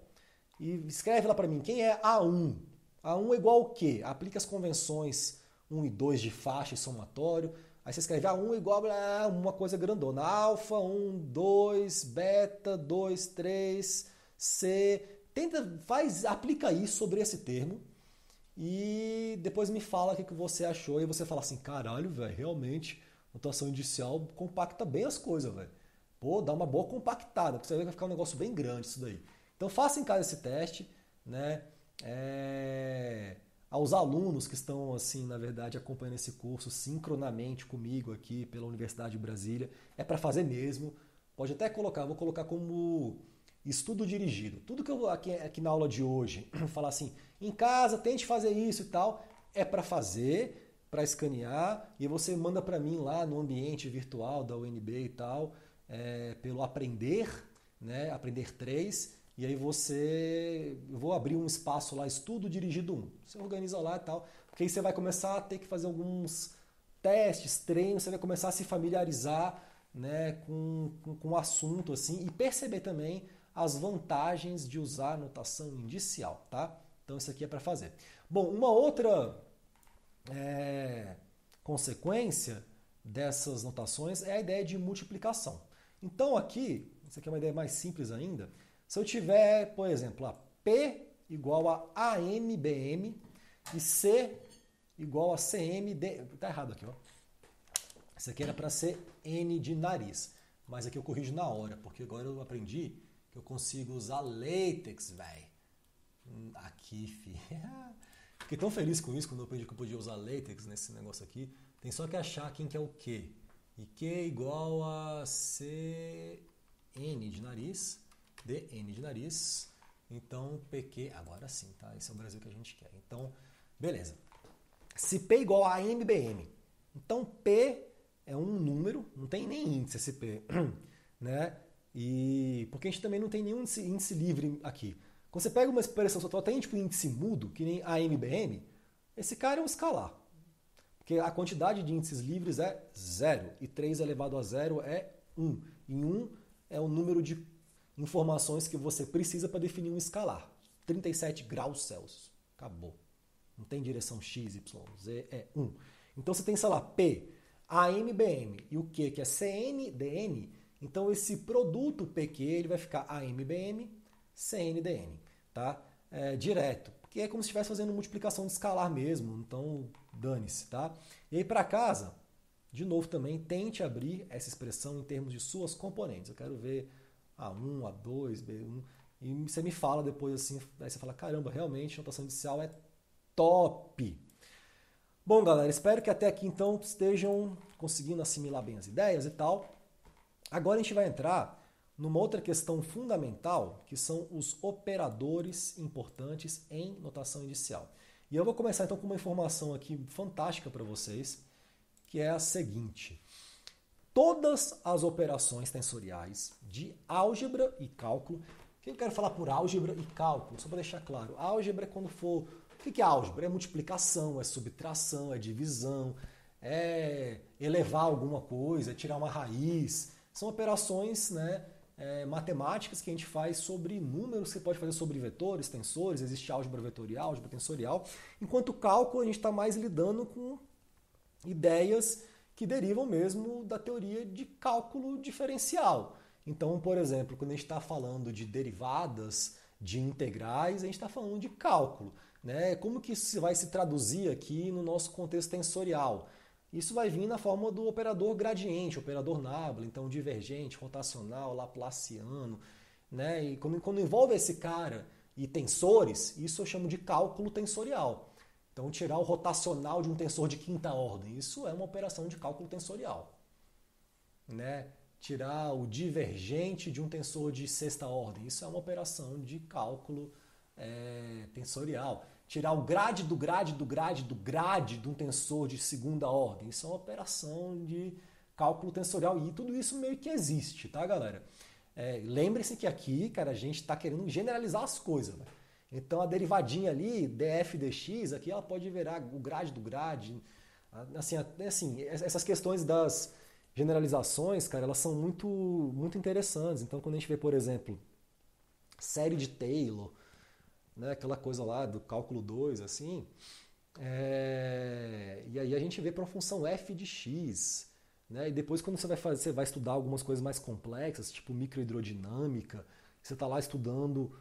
e escreve lá para mim, quem é A1? A1 é igual ao quê? Aplica as convenções 1 e 2 de faixa e somatório. Aí você escreve A1 é igual a uma coisa grandona. Alfa, 1, 2, beta, 2, 3, C. Aplica isso sobre esse termo e depois me fala o que você achou. E você fala assim, caralho, velho, realmente, notação inicial compacta bem as coisas, velho. Pô, dá uma boa compactada, porque você vai ficar um negócio bem grande isso daí. Então faça em casa esse teste, né? Aos alunos que estão, assim, na verdade, acompanhando esse curso sincronamente comigo aqui pela Universidade de Brasília, é para fazer mesmo. Pode até colocar, vou colocar como estudo dirigido. Tudo que eu vou aqui na aula de hoje falar assim, em casa, tente fazer isso e tal, é para fazer, para escanear, e você manda para mim lá no ambiente virtual da UNB e tal, pelo Aprender, né, Aprender 3, e aí eu vou abrir um espaço lá, estudo dirigido 1. Você organiza lá e tal, porque aí você vai começar a ter que fazer alguns testes, treinos, você vai começar a se familiarizar, né, com o assunto assim, e perceber também as vantagens de usar a notação indicial, tá? Então isso aqui é para fazer. Bom, uma outra consequência dessas notações é a ideia de multiplicação. Então aqui, isso aqui é uma ideia mais simples ainda, se eu tiver, por exemplo, P igual a AMBM e C igual a CMD... Tá errado aqui, ó. Isso aqui era para ser N de nariz, mas aqui eu corrijo na hora, porque agora eu aprendi que eu consigo usar LaTeX, velho. Aqui, fi. Fiquei tão feliz com isso quando eu aprendi que eu podia usar LaTeX nesse negócio aqui. Tem só que achar quem que é o Q. E Q igual a CN de nariz, DN de nariz. Então, PQ, agora sim, tá? Esse é o Brasil que a gente quer. Então, beleza. Se P igual a MBM, então P é um número, não tem nem índice esse P, né? E porque a gente também não tem nenhum índice livre aqui. Quando você pega uma expressão só tem tipo índice mudo, que nem a MBM, esse cara é um escalar. Porque a quantidade de índices livres é 0 e 3 elevado a 0 é 1. E 1 é o número de informações que você precisa para definir um escalar. 37 graus Celsius. Acabou. Não tem direção x, y, z, é 1. Então você tem, sei lá, P, AMBM e o Q, que é CN, DN. Então esse produto PQ ele vai ficar AMBM, CN, DN. Tá? Direto. Porque é como se estivesse fazendo multiplicação de escalar mesmo. Então dane-se. Tá? E aí para casa, de novo também, tente abrir essa expressão em termos de suas componentes. Eu quero ver A1, A2, B1. E você me fala depois assim, aí você fala, caramba, realmente a notação inicial é top. Bom, galera, espero que até aqui então estejam conseguindo assimilar bem as ideias e tal. Agora a gente vai entrar numa outra questão fundamental, que são os operadores importantes em notação inicial. E eu vou começar então com uma informação aqui fantástica para vocês, que é a seguinte. Todas as operações tensoriais de álgebra e cálculo, o que eu quero falar por álgebra e cálculo? Só para deixar claro. Álgebra é quando for... O que é álgebra? É multiplicação, é subtração, é divisão, é elevar alguma coisa, é tirar uma raiz. São operações, né, matemáticas que a gente faz sobre números, você pode fazer sobre vetores, tensores, existe álgebra vetorial, álgebra tensorial. Enquanto cálculo, a gente está mais lidando com ideias que derivam mesmo da teoria de cálculo diferencial. Então, por exemplo, quando a gente está falando de derivadas, de integrais, a gente está falando de cálculo. Né? Como que isso vai se traduzir aqui no nosso contexto tensorial? Isso vai vir na forma do operador gradiente, operador Nabla, então divergente, rotacional, laplaciano. Né? E quando envolve esse cara e tensores, isso eu chamo de cálculo tensorial. Então, tirar o rotacional de um tensor de quinta ordem, isso é uma operação de cálculo tensorial. Né? Tirar o divergente de um tensor de sexta ordem, isso é uma operação de cálculo tensorial. Tirar o grade do grade do grade do grade de um tensor de segunda ordem, isso é uma operação de cálculo tensorial. E tudo isso meio que existe, tá, galera? Lembre-se que aqui, cara, a gente está querendo generalizar as coisas, né? Então a derivadinha ali, df dx, aqui ela pode virar o grade do grade. Assim, essas questões das generalizações, cara, elas são muito, muito interessantes. Então quando a gente vê, por exemplo, série de Taylor, né, aquela coisa lá do cálculo 2, assim, e aí a gente vê para uma função f de x. Né, e depois quando você vai estudar algumas coisas mais complexas, tipo microhidrodinâmica, você está lá estudando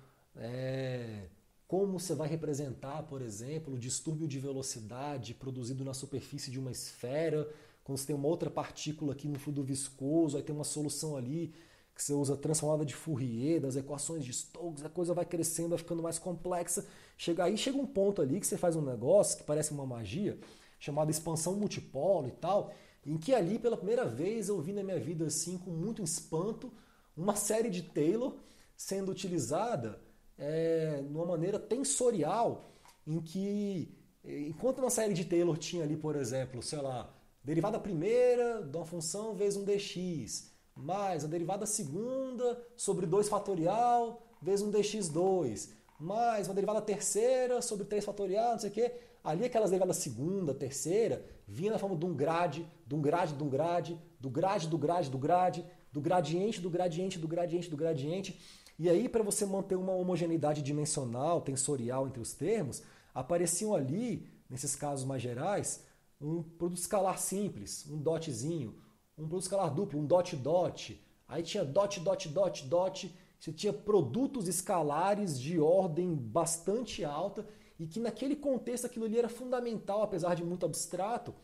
como você vai representar, por exemplo, o distúrbio de velocidade produzido na superfície de uma esfera, quando você tem uma outra partícula aqui no fluido viscoso, aí tem uma solução ali que você usa transformada de Fourier, das equações de Stokes, a coisa vai crescendo, vai ficando mais complexa. Chega um ponto ali que você faz um negócio que parece uma magia, chamada expansão multipolo e tal, em que ali, pela primeira vez, eu vi na minha vida, assim, com muito espanto, uma série de Taylor sendo utilizada de uma maneira tensorial, em que, enquanto uma série de Taylor tinha ali, por exemplo, sei lá, derivada primeira de uma função vezes um dx, mais a derivada segunda sobre 2 fatorial vezes um dx2, mais uma derivada terceira sobre 3 fatorial, não sei o quê. Ali aquelas derivadas segunda, terceira, vinha na forma de um grade, de um grade, de um grade, do grade, do grade, do grade, do gradiente, do gradiente, do gradiente, do gradiente. E aí, para você manter uma homogeneidade dimensional, tensorial entre os termos, apareciam ali, nesses casos mais gerais, um produto escalar simples, um dotzinho, um produto escalar duplo, um dot-dot. Aí tinha dot, dot, dot, dot. Você tinha produtos escalares de ordem bastante alta e que naquele contexto aquilo ali era fundamental, apesar de muito abstrato,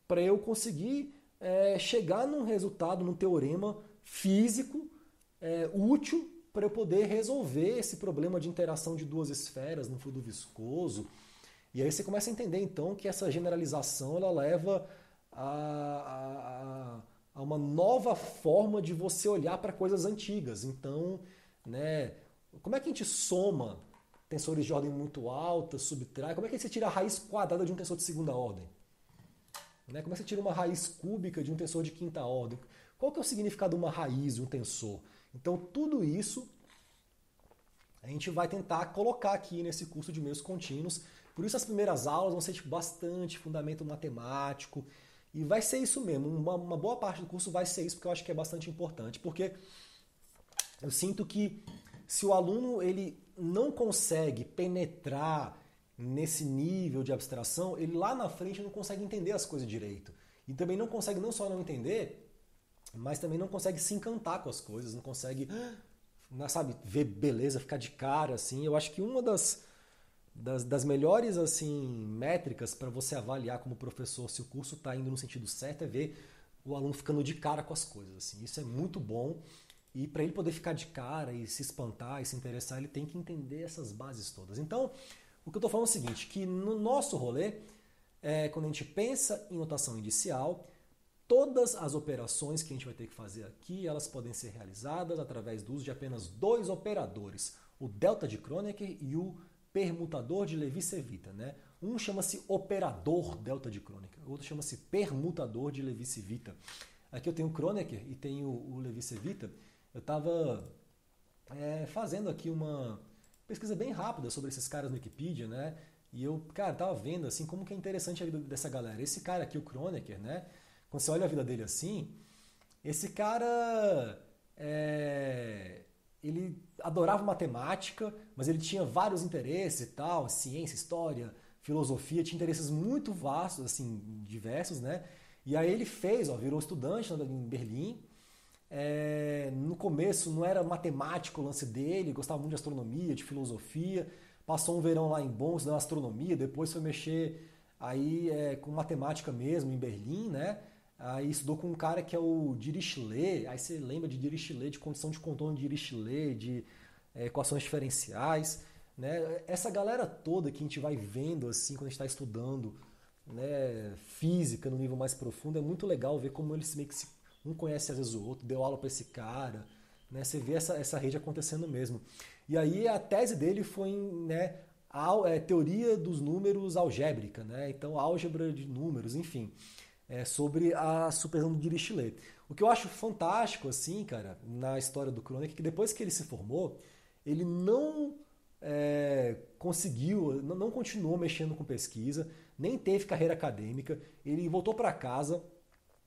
para eu conseguir chegar num resultado, num teorema físico útil para eu poder resolver esse problema de interação de duas esferas no fluido viscoso. E aí você começa a entender, então, que essa generalização ela leva a uma nova forma de você olhar para coisas antigas. Então, né, como é que a gente soma tensores de ordem muito alta, subtrai? Como é que você tira a raiz quadrada de um tensor de segunda ordem? Né? Como é que você tira uma raiz cúbica de um tensor de quinta ordem? Qual que é o significado de uma raiz de um tensor? Então, tudo isso a gente vai tentar colocar aqui nesse curso de meios contínuos. Por isso as primeiras aulas vão ser bastante fundamento matemático. E vai ser isso mesmo. Uma boa parte do curso vai ser isso, porque eu acho que é bastante importante. Porque eu sinto que se o aluno ele não consegue penetrar nesse nível de abstração, ele lá na frente não consegue entender as coisas direito. E também não consegue não só não entender, mas também não consegue se encantar com as coisas, não consegue, sabe, ver beleza, ficar de cara, assim. Eu acho que uma das melhores assim métricas para você avaliar como professor se o curso está indo no sentido certo é ver o aluno ficando de cara com as coisas. Assim. Isso é muito bom. E para ele poder ficar de cara e se espantar e se interessar, ele tem que entender essas bases todas. Então, o que eu estou falando é o seguinte, que no nosso rolê, quando a gente pensa em notação indicial, todas as operações que a gente vai ter que fazer aqui, elas podem ser realizadas através do uso de apenas 2 operadores, o delta de Kronecker e o permutador de Levi-Civita. Né? Um chama-se operador delta de Kronecker, o outro chama-se permutador de Levi-Civita. Aqui eu tenho o Kronecker e tenho o Levi-Civita. Eu estava fazendo aqui uma pesquisa bem rápida sobre esses caras no Wikipedia, né? E eu, cara, tava vendo assim como que é interessante a vida dessa galera. Esse cara aqui, o Kronecker, né? Quando você olha a vida dele assim, esse cara, ele adorava matemática, mas ele tinha vários interesses e tal, ciência, história, filosofia, tinha interesses muito vastos, assim, diversos, né? E aí ele fez, ó, virou estudante em Berlim. No começo não era matemático o lance dele, gostava muito de astronomia, de filosofia. Passou um verão lá em Bonn, estudando astronomia, depois foi mexer aí com matemática mesmo em Berlim, né? Aí estudou com um cara que é o Dirichlet, aí você lembra de Dirichlet, de condição de contorno de Dirichlet, de equações diferenciais, né? Essa galera toda que a gente vai vendo assim quando a gente está estudando, né, física no nível mais profundo, é muito legal ver como eles meio que um conhece às vezes o outro, deu aula para esse cara, né? Você vê essa rede acontecendo mesmo. E aí a tese dele foi em, né, teoria dos números algébrica, né? Então álgebra de números, enfim, sobre a supervisão do Dirichlet. O que eu acho fantástico, assim, cara, na história do Kronecker, é que depois que ele se formou, ele não conseguiu, não continuou mexendo com pesquisa, nem teve carreira acadêmica, ele voltou para casa,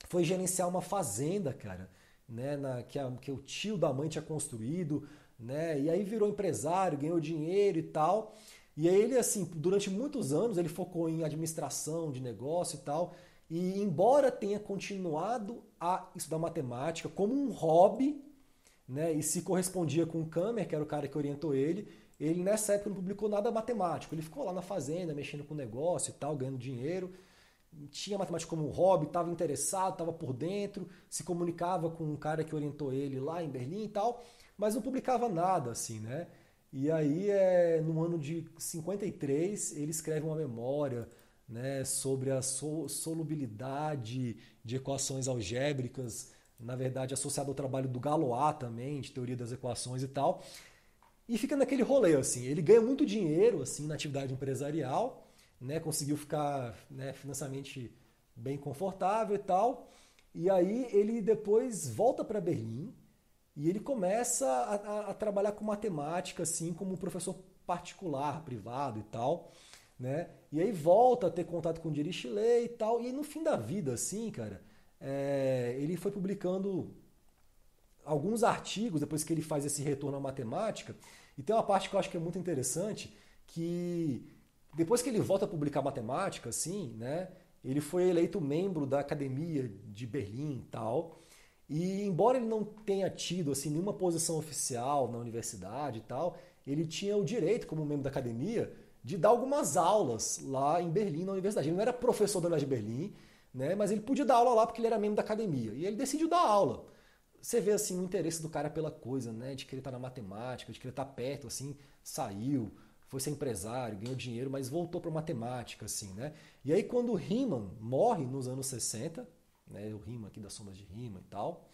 foi gerenciar uma fazenda, cara, né, que o tio da mãe tinha construído, né, e aí virou empresário, ganhou dinheiro e tal. E aí ele, assim, durante muitos anos, ele focou em administração de negócio e tal, e embora tenha continuado a estudar matemática como um hobby, né, e se correspondia com o Kammer, que era o cara que orientou ele nessa época não publicou nada matemático, ele ficou lá na fazenda, mexendo com o negócio e tal, ganhando dinheiro, tinha matemática como um hobby, estava interessado, estava por dentro, se comunicava com um cara que orientou ele lá em Berlim e tal, mas não publicava nada, assim, né? E aí, no ano de 53, ele escreve uma memória, né, sobre a solubilidade de equações algébricas, na verdade associado ao trabalho do Galois também, de teoria das equações e tal, e fica naquele rolê, assim, ele ganha muito dinheiro, assim, na atividade empresarial, né, conseguiu ficar, né, financeiramente bem confortável e tal, e aí ele depois volta para Berlim e ele começa a trabalhar com matemática, assim, como professor particular, privado e tal, né, e aí volta a ter contato com o Dirichlet e tal, e no fim da vida, assim, cara, ele foi publicando alguns artigos depois que ele faz esse retorno à matemática, e tem uma parte que eu acho que é muito interessante, que depois que ele volta a publicar matemática, assim, né, ele foi eleito membro da Academia de Berlim e tal, e embora ele não tenha tido assim, nenhuma posição oficial na universidade e tal, ele tinha o direito, como membro da academia, de dar algumas aulas lá em Berlim, na universidade. Ele não era professor da Universidade de Berlim, né, mas ele podia dar aula lá porque ele era membro da academia, e ele decidiu dar aula. Você vê assim o interesse do cara pela coisa, né? De querer estar na matemática, de querer estar perto, assim, saiu, foi ser empresário, ganhou dinheiro, mas voltou para matemática, assim, né? E aí quando o Riemann morre nos anos 60, né? O Riemann aqui das sombras de Riemann e tal,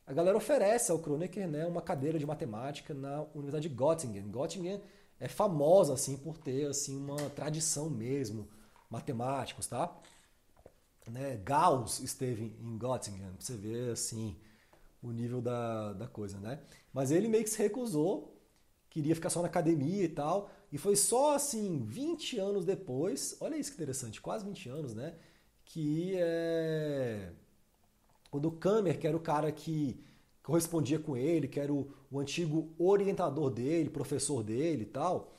a galera oferece ao Kronecker, né, uma cadeira de matemática na Universidade de Göttingen. Göttingen é famosa assim por ter assim uma tradição mesmo, matemáticos, tá? Né? Gauss esteve em Göttingen, pra você ver assim o nível da coisa, né? Mas ele meio que se recusou, queria ficar só na academia e tal, e foi só assim 20 anos depois, olha isso que interessante, quase 20 anos, né? Que quando o Kammer, que era o cara que correspondia com ele, que era o antigo orientador dele, professor dele e tal,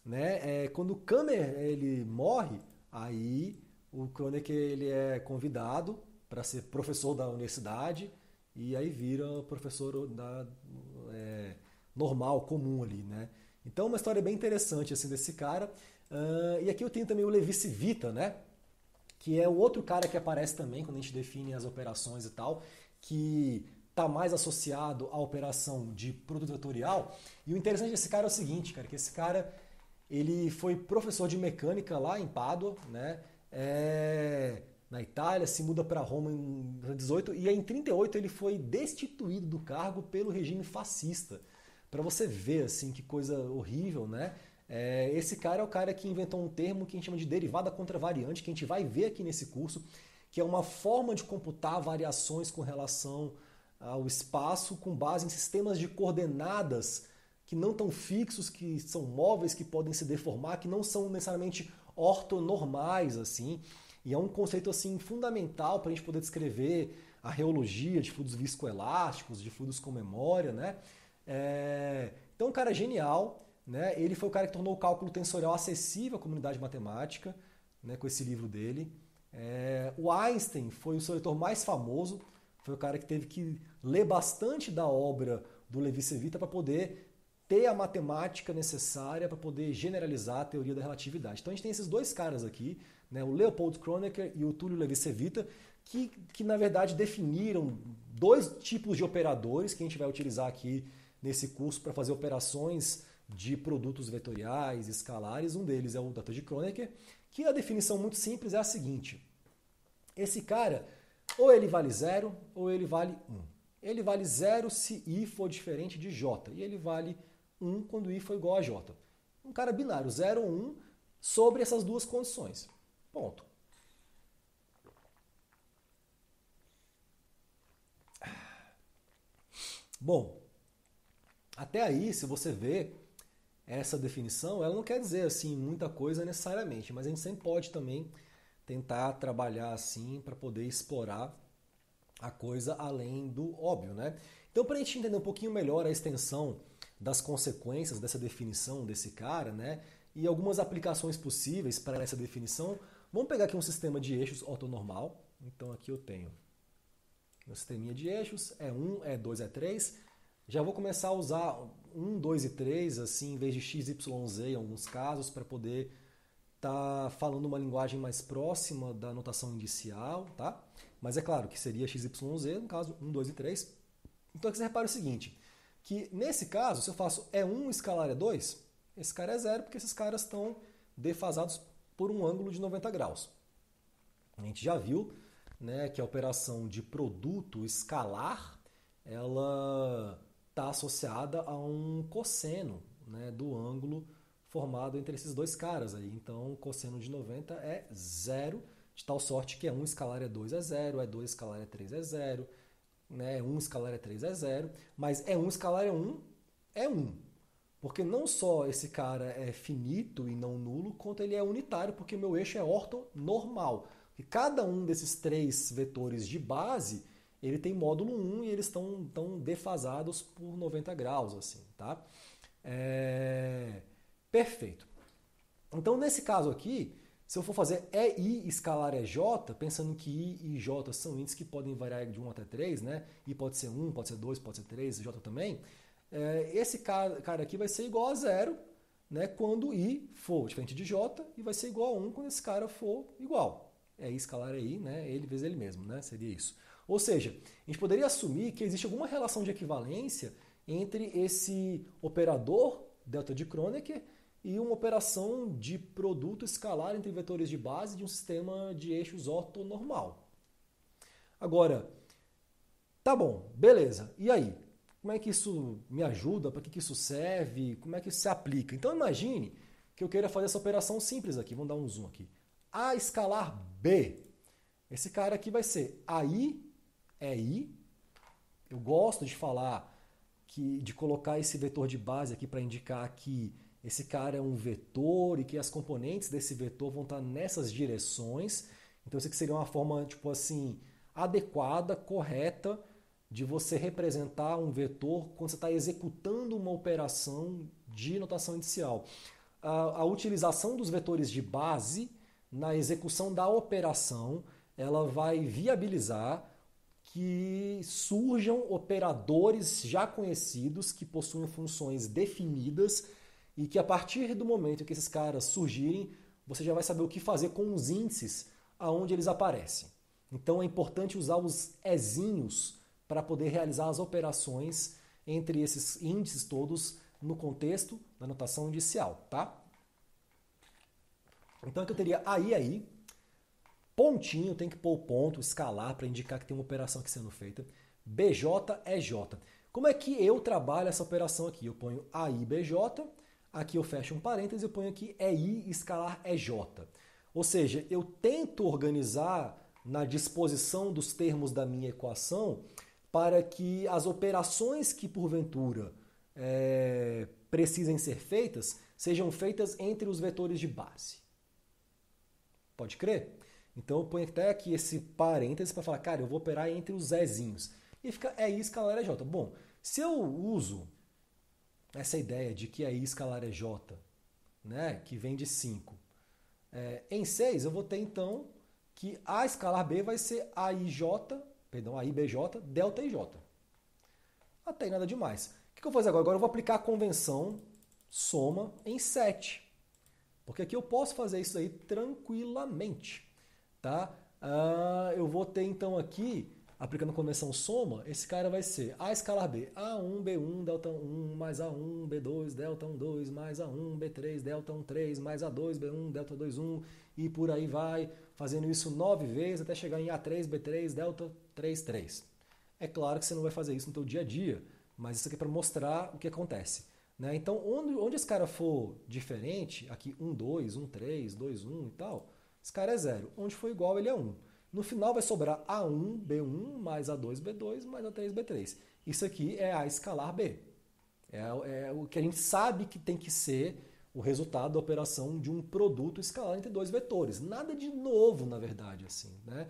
né? Quando o Kammer ele morre, aí o Kronecker ele é convidado para ser professor da universidade e aí vira professor normal, comum ali, né? Então uma história bem interessante assim desse cara. E aqui eu tenho também o Levi Civita, né? Que é o outro cara que aparece também quando a gente define as operações e tal, que está mais associado à operação de produto vetorial. E o interessante desse cara é o seguinte, cara, que esse cara ele foi professor de mecânica lá em Pádua, né? Na Itália, se muda para Roma em 18 e em 38 ele foi destituído do cargo pelo regime fascista. Para você ver assim que coisa horrível, né? Esse cara é o cara que inventou um termo que a gente chama de derivada contravariante, que a gente vai ver aqui nesse curso, que é uma forma de computar variações com relação ao espaço com base em sistemas de coordenadas que não estão fixos, que são móveis, que podem se deformar, que não são necessariamente ortonormais, assim. E é um conceito assim fundamental para a gente poder descrever a reologia de fluidos viscoelásticos, de fluidos com memória, né? Então, um cara genial, né? Ele foi o cara que tornou o cálculo tensorial acessível à comunidade matemática, né? Com esse livro dele. O Einstein foi o seu leitor mais famoso, foi o cara que teve que ler bastante da obra do Levi-Cevita para poder ter a matemática necessária para poder generalizar a teoria da relatividade. Então a gente tem esses dois caras aqui, né, o Leopold Kronecker e o Tullio Levi-Cevita, que na verdade definiram dois tipos de operadores que a gente vai utilizar aqui nesse curso para fazer operações de produtos vetoriais, escalares. Um deles é o Data de Kronecker, que a definição muito simples é a seguinte: esse cara, ou ele vale 0 ou ele vale 1. Ele vale 0 se I for diferente de J, e ele vale 1 quando I for igual a J. Um cara binário, 0 ou 1, sobre essas duas condições. Ponto. Bom, até aí, se você vê essa definição, ela não quer dizer assim muita coisa necessariamente, mas a gente sempre pode também tentar trabalhar assim para poder explorar a coisa além do óbvio, né? Então, para a gente entender um pouquinho melhor a extensão das consequências dessa definição desse cara, né? E algumas aplicações possíveis para essa definição, vamos pegar aqui um sistema de eixos ortonormal. Então, aqui eu tenho meu sisteminha de eixos, é 1, é 2, é 3. Já vou começar a usar 1, 2 e 3, assim, em vez de x, y, z em alguns casos, para poder estar falando uma linguagem mais próxima da notação inicial, tá? Mas é claro que seria x, y, z, no caso 1, 2 e 3. Então aqui você repara o seguinte, que nesse caso, se eu faço E1 escalar E2, esse cara é 0 porque esses caras estão defasados por um ângulo de 90 graus. A gente já viu, né, que a operação de produto escalar, ela está associada a um cosseno, né, do ângulo formado entre esses dois caras aí. Então, o cosseno de 90 é 0, de tal sorte que E1 escalar E2 é 0, E2 escalar E3 é 0, né, E1 escalar E3 é 0, mas E1 escalar E1 é 1. Porque não só esse cara é finito e não nulo, quanto ele é unitário, porque o meu eixo é ortonormal. E cada um desses três vetores de base, ele tem módulo 1 e eles estão defasados por 90 graus, assim, tá? Perfeito. Então, nesse caso aqui, se eu for fazer EI escalar EJ, pensando que I e J são índices que podem variar de 1 até 3, né? I pode ser 1, pode ser 2, pode ser 3, J também. Esse cara aqui vai ser igual a 0, né, quando I for diferente de J, e vai ser igual a 1 quando esse cara for igual. I escalar I, né, ele vezes ele mesmo, né, seria isso. Ou seja, a gente poderia assumir que existe alguma relação de equivalência entre esse operador, delta de Kronecker, e uma operação de produto escalar entre vetores de base de um sistema de eixos ortonormal. Agora, tá bom, beleza, e aí? Como é que isso me ajuda? Para que isso serve? Como é que isso se aplica? Então imagine que eu queira fazer essa operação simples aqui. Vamos dar um zoom aqui. A escalar B. Esse cara aqui vai ser AI é I. Eu gosto de falar de colocar esse vetor de base aqui para indicar que esse cara é um vetor e que as componentes desse vetor vão estar nessas direções. Então isso aqui seria uma forma, tipo assim, adequada, correta, de você representar um vetor quando você está executando uma operação de notação inicial. A utilização dos vetores de base na execução da operação, ela vai viabilizar que surjam operadores já conhecidos que possuem funções definidas e que a partir do momento que esses caras surgirem, você já vai saber o que fazer com os índices aonde eles aparecem. Então é importante usar os ezinhos para poder realizar as operações entre esses índices todos no contexto da notação inicial, tá? Então aqui eu teria aí, pontinho, tem que pôr o ponto, escalar para indicar que tem uma operação aqui sendo feita. BJ é J. Como é que eu trabalho essa operação aqui? Eu ponho AI BJ, aqui eu fecho um parêntese e eu ponho aqui EI escalar EJ. Ou seja, eu tento organizar na disposição dos termos da minha equação para que as operações que porventura precisem ser feitas sejam feitas entre os vetores de base. Pode crer? Então eu ponho até aqui esse parêntese para falar, cara, eu vou operar entre os Zezinhos. E fica EI escalar EJ. Bom, se eu uso essa ideia de que EI escalar EJ, né, que vem de 5, em 6 eu vou ter então que A escalar B vai ser AIBJ delta IJ. Até aí nada demais. O que eu vou fazer agora? Agora eu vou aplicar a convenção soma em 7. Porque aqui eu posso fazer isso aí tranquilamente. Tá? Eu vou ter então aqui, aplicando a convenção soma, esse cara vai ser A escalar B, A1, B1, delta 1, mais A1, B2, delta 1, 2, mais A1, B3, delta 1, 3, mais A2, B1, delta 2, 1, e por aí vai, fazendo isso 9 vezes até chegar em A3, B3, delta 3, 3. É claro que você não vai fazer isso no seu dia a dia, mas isso aqui é para mostrar o que acontece. Né? Então, onde esse cara for diferente, aqui 1, 2, 1, 3, 2, 1 e tal, esse cara é 0. Onde for igual, ele é 1. No final vai sobrar A1, B1, mais A2, B2, mais A3, B3. Isso aqui é A escalar B. É o que a gente sabe que tem que ser o resultado da operação de um produto escalar entre dois vetores. Nada de novo, na verdade. Assim, né?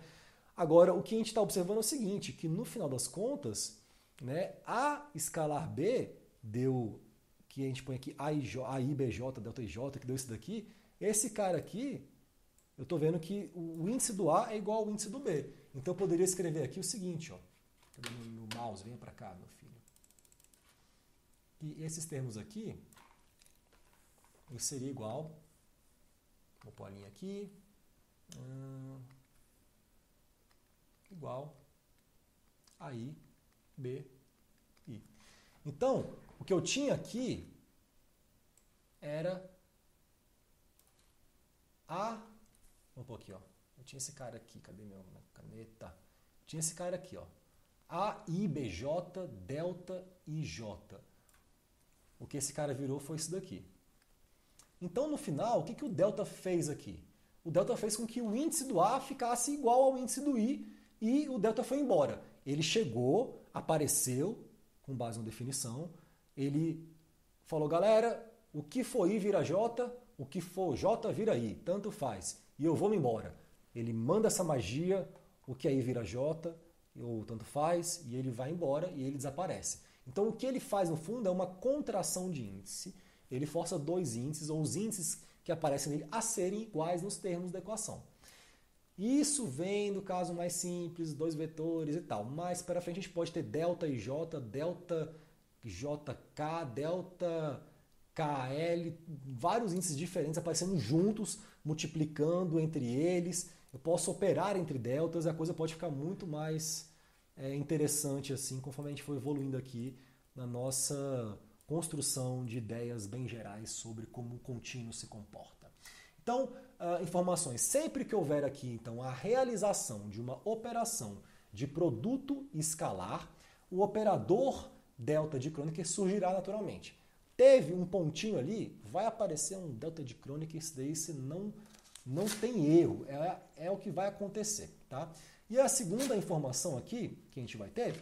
Agora, o que a gente está observando é o seguinte, que no final das contas, né, A escalar B deu, que a gente põe aqui AIBJ, delta IJ, que deu isso daqui, esse cara aqui, eu estou vendo que o índice do A é igual ao índice do B. Então eu poderia escrever aqui o seguinte, ó. Cadê meu mouse? Venha para cá, meu filho. E esses termos aqui, isso seria igual, vou pôr a linha aqui, igual a I, B, I. Então, o que eu tinha aqui era A, vamos pôr aqui, ó. Eu tinha esse cara aqui, cadê minha caneta? Eu tinha esse cara aqui, ó. AIBJ delta IJ. O que esse cara virou foi isso daqui. Então, no final, o que o delta fez aqui? O delta fez com que o índice do A ficasse igual ao índice do I e o delta foi embora. Ele chegou, apareceu, com base na definição, ele falou, galera, o que for I vira J, o que for J vira I, tanto faz, e eu vou me embora. Ele manda essa magia, o que é I vira J, ou tanto faz, e ele vai embora e ele desaparece. Então o que ele faz no fundo é uma contração de índice, ele força dois índices, ou os índices que aparecem nele, a serem iguais nos termos da equação. Isso vem do caso mais simples, dois vetores e tal. Mais para frente a gente pode ter delta IJ, delta JK, delta KL, vários índices diferentes aparecendo juntos, multiplicando entre eles. Eu posso operar entre deltas e a coisa pode ficar muito mais interessante assim, conforme a gente for evoluindo aqui na nossa construção de ideias bem gerais sobre como o contínuo se comporta. Então, informações. Sempre que houver aqui, então, a realização de uma operação de produto escalar, o operador delta de Kronecker surgirá naturalmente. Teve um pontinho ali, vai aparecer um delta de Kronecker, isso daí você não tem erro, é o que vai acontecer. Tá? E a segunda informação aqui, que a gente vai ter,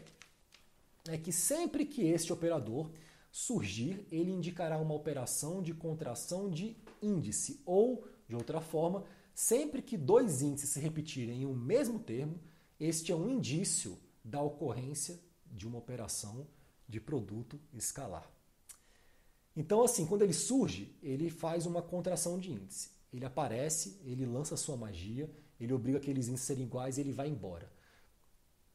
é que sempre que este operador surgir, ele indicará uma operação de contração de índice, ou, de outra forma, sempre que dois índices se repetirem em um mesmo termo, este é um indício da ocorrência de uma operação de produto escalar. Então, assim, quando ele surge, ele faz uma contração de índice. Ele aparece, ele lança sua magia, ele obriga aqueles índices a serem iguais e ele vai embora.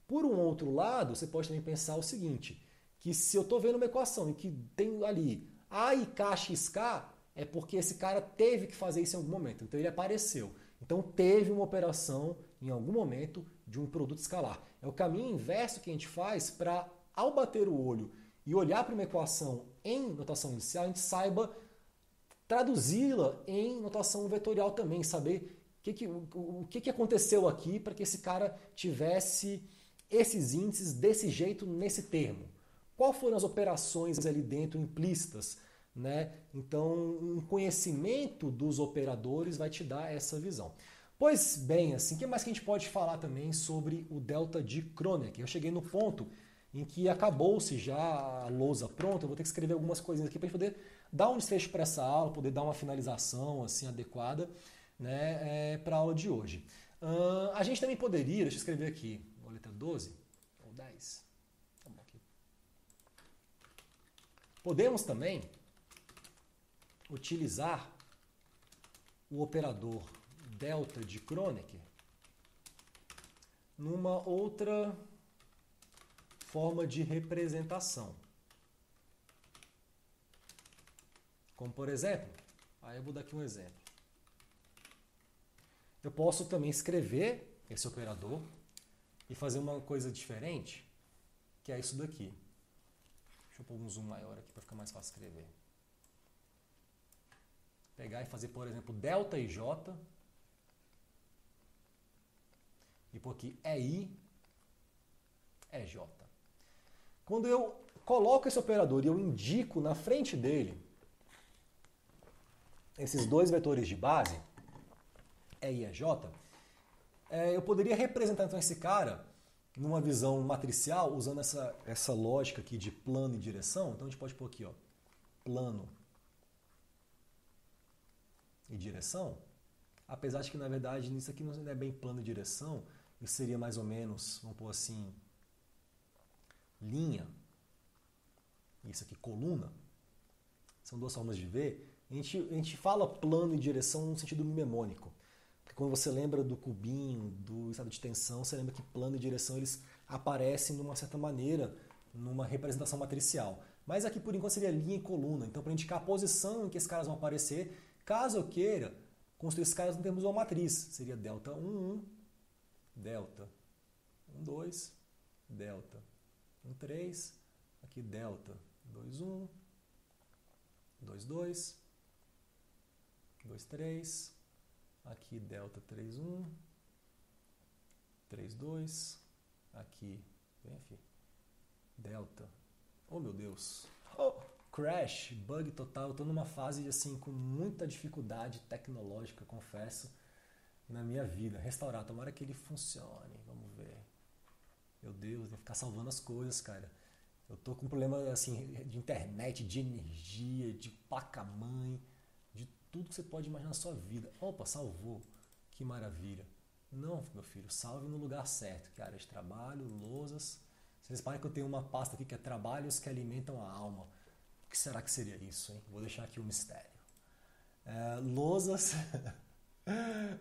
Por um outro lado, você pode também pensar o seguinte, que se eu estou vendo uma equação em que tem ali A e KXK, é porque esse cara teve que fazer isso em algum momento. Então ele apareceu. Então teve uma operação em algum momento de um produto escalar. É o caminho inverso que a gente faz para, ao bater o olho e olhar para uma equação em notação inicial, a gente saiba traduzi-la em notação vetorial também, saber o que aconteceu aqui para que esse cara tivesse esses índices desse jeito nesse termo. Quais foram as operações ali dentro implícitas? Né? Então, um conhecimento dos operadores vai te dar essa visão. Pois bem, assim, o que mais que a gente pode falar também sobre o delta de Kronecker? Eu cheguei no ponto em que acabou-se já a lousa pronta, eu vou ter que escrever algumas coisinhas aqui para poder dar um desfecho para essa aula, poder dar uma finalização assim adequada, né, para a aula de hoje. A gente também poderia, deixa eu escrever aqui, a letra 12 ou 10. Tá bom aqui. Podemos também utilizar o operador delta de Kronecker numa outra forma de representação. Como por exemplo, aí eu vou dar aqui um exemplo. Eu posso também escrever esse operador e fazer uma coisa diferente, que é isso daqui. Deixa eu pôr um zoom maior aqui para ficar mais fácil escrever. Pegar e fazer, por exemplo, delta e j. E por aqui é i, é j. Quando eu coloco esse operador e eu indico na frente dele esses dois vetores de base, E e EJ, eu poderia representar então esse cara numa visão matricial usando essa lógica aqui de plano e direção. Então a gente pode pôr aqui, ó, plano e direção, apesar de que na verdade isso aqui não é bem plano e direção, isso seria mais ou menos, vamos pôr assim, linha, isso aqui coluna, são duas formas de ver. A gente fala plano e direção no sentido mnemônico. Porque quando você lembra do cubinho, do estado de tensão, você lembra que plano e direção eles aparecem de uma certa maneira numa representação matricial. Mas aqui por enquanto seria linha e coluna. Então para indicar a posição em que esses caras vão aparecer, caso eu queira construir esses caras em termos de uma matriz, seria delta 1, 1, delta 1, 2, delta 1, 3, aqui delta 2, 1, 2, 2, 2, 3, aqui delta 3, 1, 3, 2, aqui, vem aqui, delta, oh meu Deus, oh, crash, bug total, eu estou numa fase assim com muita dificuldade tecnológica, confesso, na minha vida. Restaurar, tomara que ele funcione, vamos ver, meu Deus, tem que ficar salvando as coisas, cara. Eu tô com um problema assim, de internet, de energia, de placa-mãe, de tudo que você pode imaginar na sua vida. Opa, salvou. Que maravilha. Não, meu filho, salve no lugar certo, que é área de trabalho, lousas. Vocês reparem que eu tenho uma pasta aqui que é trabalhos que alimentam a alma. O que será que seria isso, hein? Vou deixar aqui o mistério. Lousas.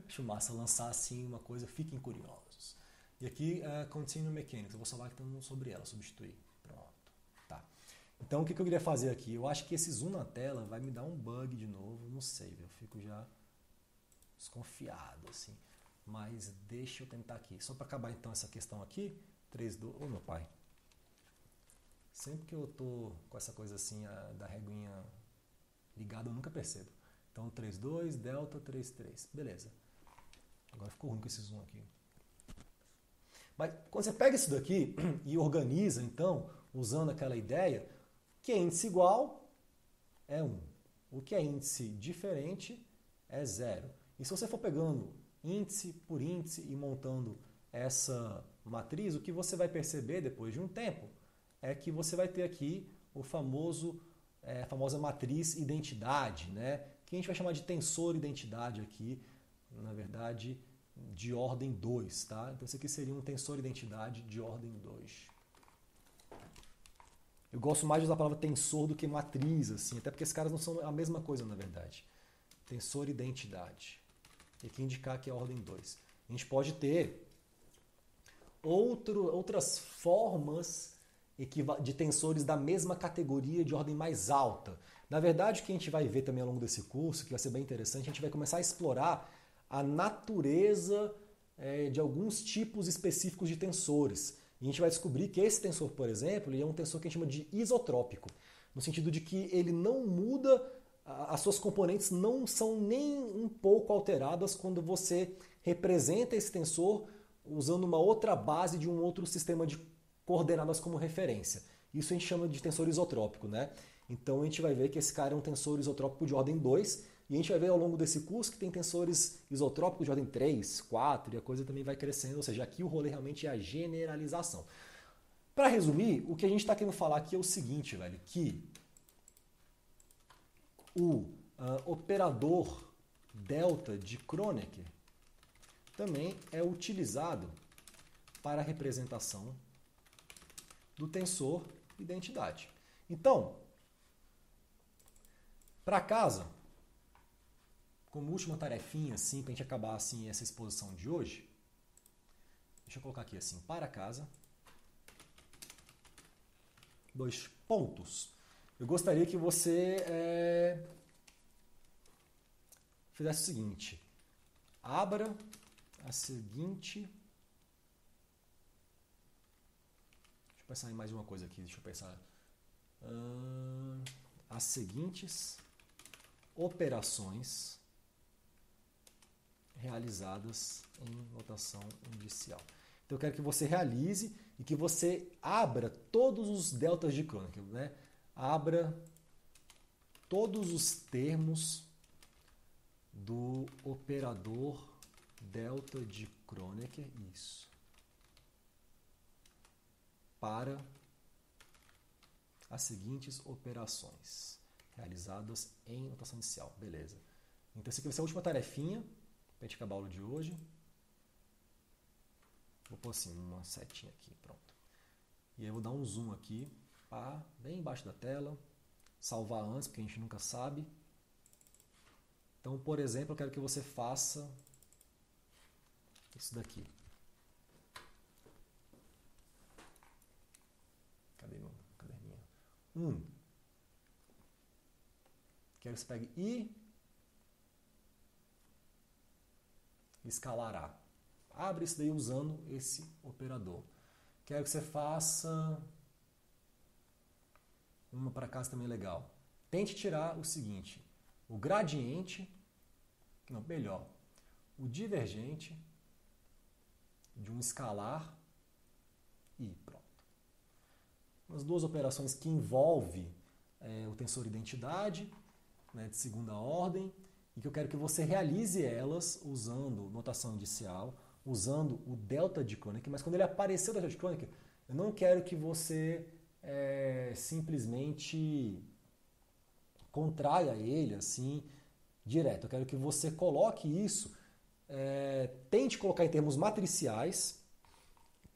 Acho massa lançar assim uma coisa, fiquem curiosos. E aqui, Continue Mechanics, eu vou salvar aqui sobre ela, substituir. Pronto. Tá. Então o que eu queria fazer aqui? Eu acho que esse zoom na tela vai me dar um bug de novo, não sei, eu fico já desconfiado assim. Mas deixa eu tentar aqui. Só para acabar então essa questão aqui, 3, 2, meu pai. Sempre que eu tô com essa coisa assim, da reguinha ligada, eu nunca percebo. Então 3, 2, delta, 3, 3. Beleza. Agora ficou ruim com esse zoom aqui. Mas quando você pega isso daqui e organiza, então, usando aquela ideia, que é índice igual é 1. O que é índice diferente é 0. E se você for pegando índice por índice e montando essa matriz, o que você vai perceber depois de um tempo é que você vai ter aqui a famosa matriz identidade, né? Que a gente vai chamar de tensor identidade aqui, na verdade, de ordem 2, tá? Então esse aqui seria um tensor identidade de ordem 2. Eu gosto mais de usar a palavra tensor do que matriz, assim, até porque esses caras não são a mesma coisa, na verdade. Tensor identidade. Tem que indicar que é ordem 2. A gente pode ter outras formas de tensores da mesma categoria de ordem mais alta. Na verdade, o que a gente vai ver também ao longo desse curso, que vai ser bem interessante, a gente vai começar a explorar a natureza de alguns tipos específicos de tensores. E a gente vai descobrir que esse tensor, por exemplo, ele é um tensor que a gente chama de isotrópico, no sentido de que ele não muda, as suas componentes não são nem um pouco alteradas quando você representa esse tensor usando uma outra base de um outro sistema de coordenadas como referência. Isso a gente chama de tensor isotrópico, né? Então a gente vai ver que esse cara é um tensor isotrópico de ordem 2, e a gente vai ver ao longo desse curso que tem tensores isotrópicos de ordem 3, 4, e a coisa também vai crescendo, ou seja, aqui o rolê realmente é a generalização. Para resumir, o que a gente está querendo falar aqui é o seguinte, velho, que o operador delta de Kronecker também é utilizado para a representação do tensor identidade. Então, para casa, como última tarefinha, assim, para a gente acabar assim, essa exposição de hoje, deixa eu colocar aqui assim, para casa, 2 pontos. Eu gostaria que você fizesse o seguinte, abra a seguinte... Deixa eu pensar em mais uma coisa aqui, deixa eu pensar... as seguintes operações realizadas em notação indicial. Então eu quero que você realize e que você abra todos os deltas de Kronecker, né? Abra todos os termos do operador delta de Kronecker, isso, para as seguintes operações realizadas em notação inicial. Beleza. Então, essa aqui vai ser a última tarefinha para a gente acabar a aula de hoje. Vou pôr assim, uma setinha aqui, pronto. E aí eu vou dar um zoom aqui, bem embaixo da tela. Salvar antes, porque a gente nunca sabe. Então, por exemplo, eu quero que você faça isso daqui. Cadê meu caderninho? Quero que você pegue I, escalar A. Abre isso daí usando esse operador. Quero que você faça uma para casa também legal. Tente tirar o seguinte, o gradiente, não, melhor, o divergente de um escalar I, pronto. As duas operações que envolvem o tensor identidade, né, de segunda ordem, e que eu quero que você realize elas usando notação indicial, usando o delta de Kronecker, mas quando ele aparecer o delta de Kronecker, eu não quero que você simplesmente contraia ele assim direto. Eu quero que você coloque isso, tente colocar em termos matriciais,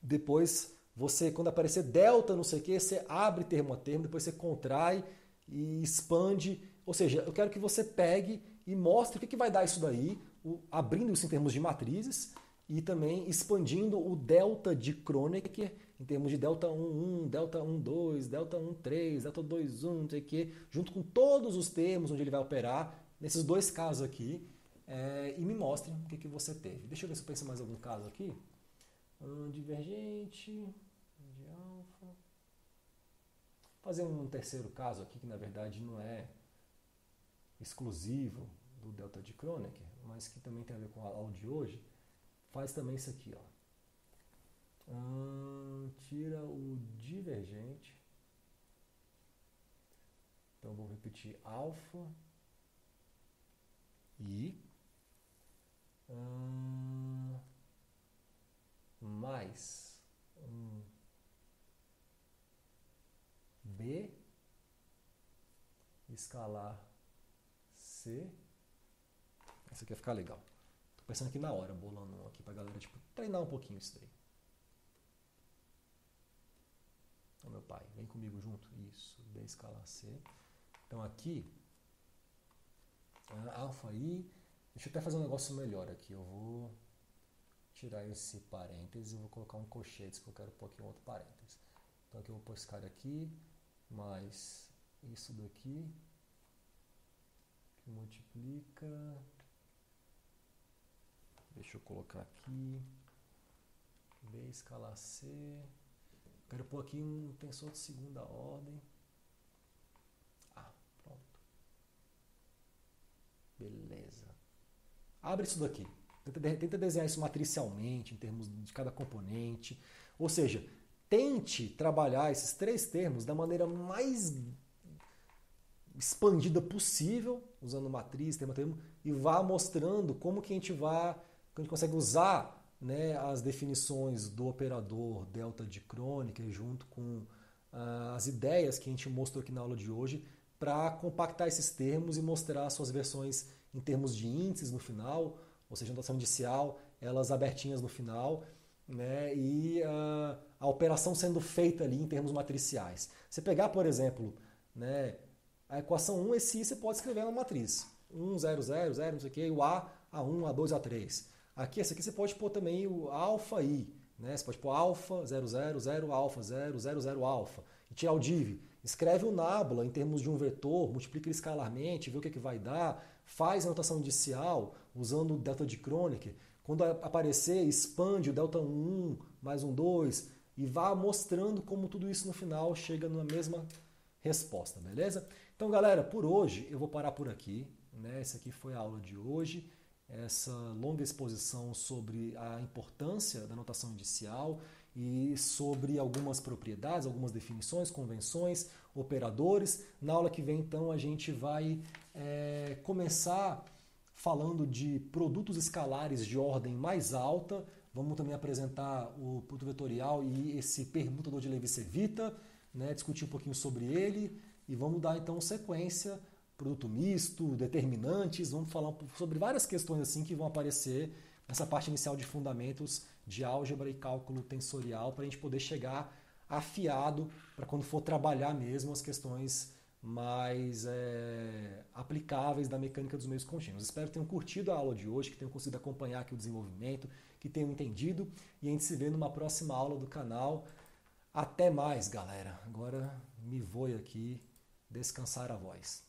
depois você, quando aparecer delta, não sei o que, você abre termo a termo, depois você contrai e expande. Ou seja, eu quero que você pegue e mostre o que vai dar isso daí, abrindo isso em termos de matrizes e também expandindo o delta de Kronecker em termos de delta 1,1, delta 1,2, delta 1,3, delta 2,1, não sei o que, junto com todos os termos onde ele vai operar, nesses dois casos aqui, e me mostre o que você teve. Deixa eu ver se eu penso em mais algum caso aqui. Divergente de alfa. Fazer um terceiro caso aqui, que na verdade não é exclusivo do delta de Kronecker, mas que também tem a ver com a aula de hoje. Faz também isso aqui, ó. Tira o divergente. Então vou repetir alfa e mais um B escalar C. Essa aqui vai ficar legal. Tô pensando aqui na hora, bolando um aqui pra galera treinar um pouquinho isso daí. Então, meu pai, vem comigo junto. Isso, B escalar C. Então aqui, alfa I. Deixa eu até fazer um negócio melhor aqui. Eu vou tirar esse parênteses e vou colocar um colchetes, que eu quero pôr aqui um outro parênteses. Então aqui eu vou pôr esse cara aqui, mais isso daqui, que multiplica. Deixa eu colocar aqui, B escalar C. Quero pôr aqui um tensor de segunda ordem. Pronto. Beleza. Abre isso daqui. Tenta desenhar isso matricialmente, em termos de cada componente. Ou seja, tente trabalhar esses três termos da maneira mais expandida possível, usando matriz, termo a termo, e vá mostrando como que a gente consegue usar né, as definições do operador delta de Kronecker junto com as ideias que a gente mostrou aqui na aula de hoje para compactar esses termos e mostrar suas versões em termos de índices no final, ou seja, notação indicial, elas abertinhas no final, né, e a operação sendo feita ali em termos matriciais. Você pegar, por exemplo, né, a equação 1, esse I você pode escrever na matriz. 1, 0, 0, 0, não sei o que, o A, A1, A2, A3. Aqui, esse aqui você pode pôr também o alfa I, né? Você pode pôr alfa, 0, 0, 0, alfa, 0, 0, 0, alfa. E tirar o div. Escreve o nabla em termos de um vetor, multiplica ele escalarmente, vê o que vai dar, faz a notação indicial usando o delta de Kronecker. Quando aparecer, expande o delta 1 mais um 2 e vá mostrando como tudo isso no final chega na mesma resposta, beleza? Então, galera, por hoje eu vou parar por aqui, né? Essa aqui foi a aula de hoje, essa longa exposição sobre a importância da notação indicial e sobre algumas propriedades, algumas definições, convenções, operadores. Na aula que vem, então, a gente vai começar falando de produtos escalares de ordem mais alta. Vamos também apresentar o produto vetorial e esse permutador de Levi-Cevita, né, discutir um pouquinho sobre ele e vamos dar então sequência, produto misto, determinantes, vamos falar sobre várias questões assim que vão aparecer nessa parte inicial de fundamentos de álgebra e cálculo tensorial para a gente poder chegar afiado para quando for trabalhar mesmo as questões mais aplicáveis da mecânica dos meios contínuos. Espero que tenham curtido a aula de hoje, que tenham conseguido acompanhar aqui o desenvolvimento, que tenham entendido e a gente se vê numa próxima aula do canal. Até mais, galera. Agora me vou aqui descansar a voz.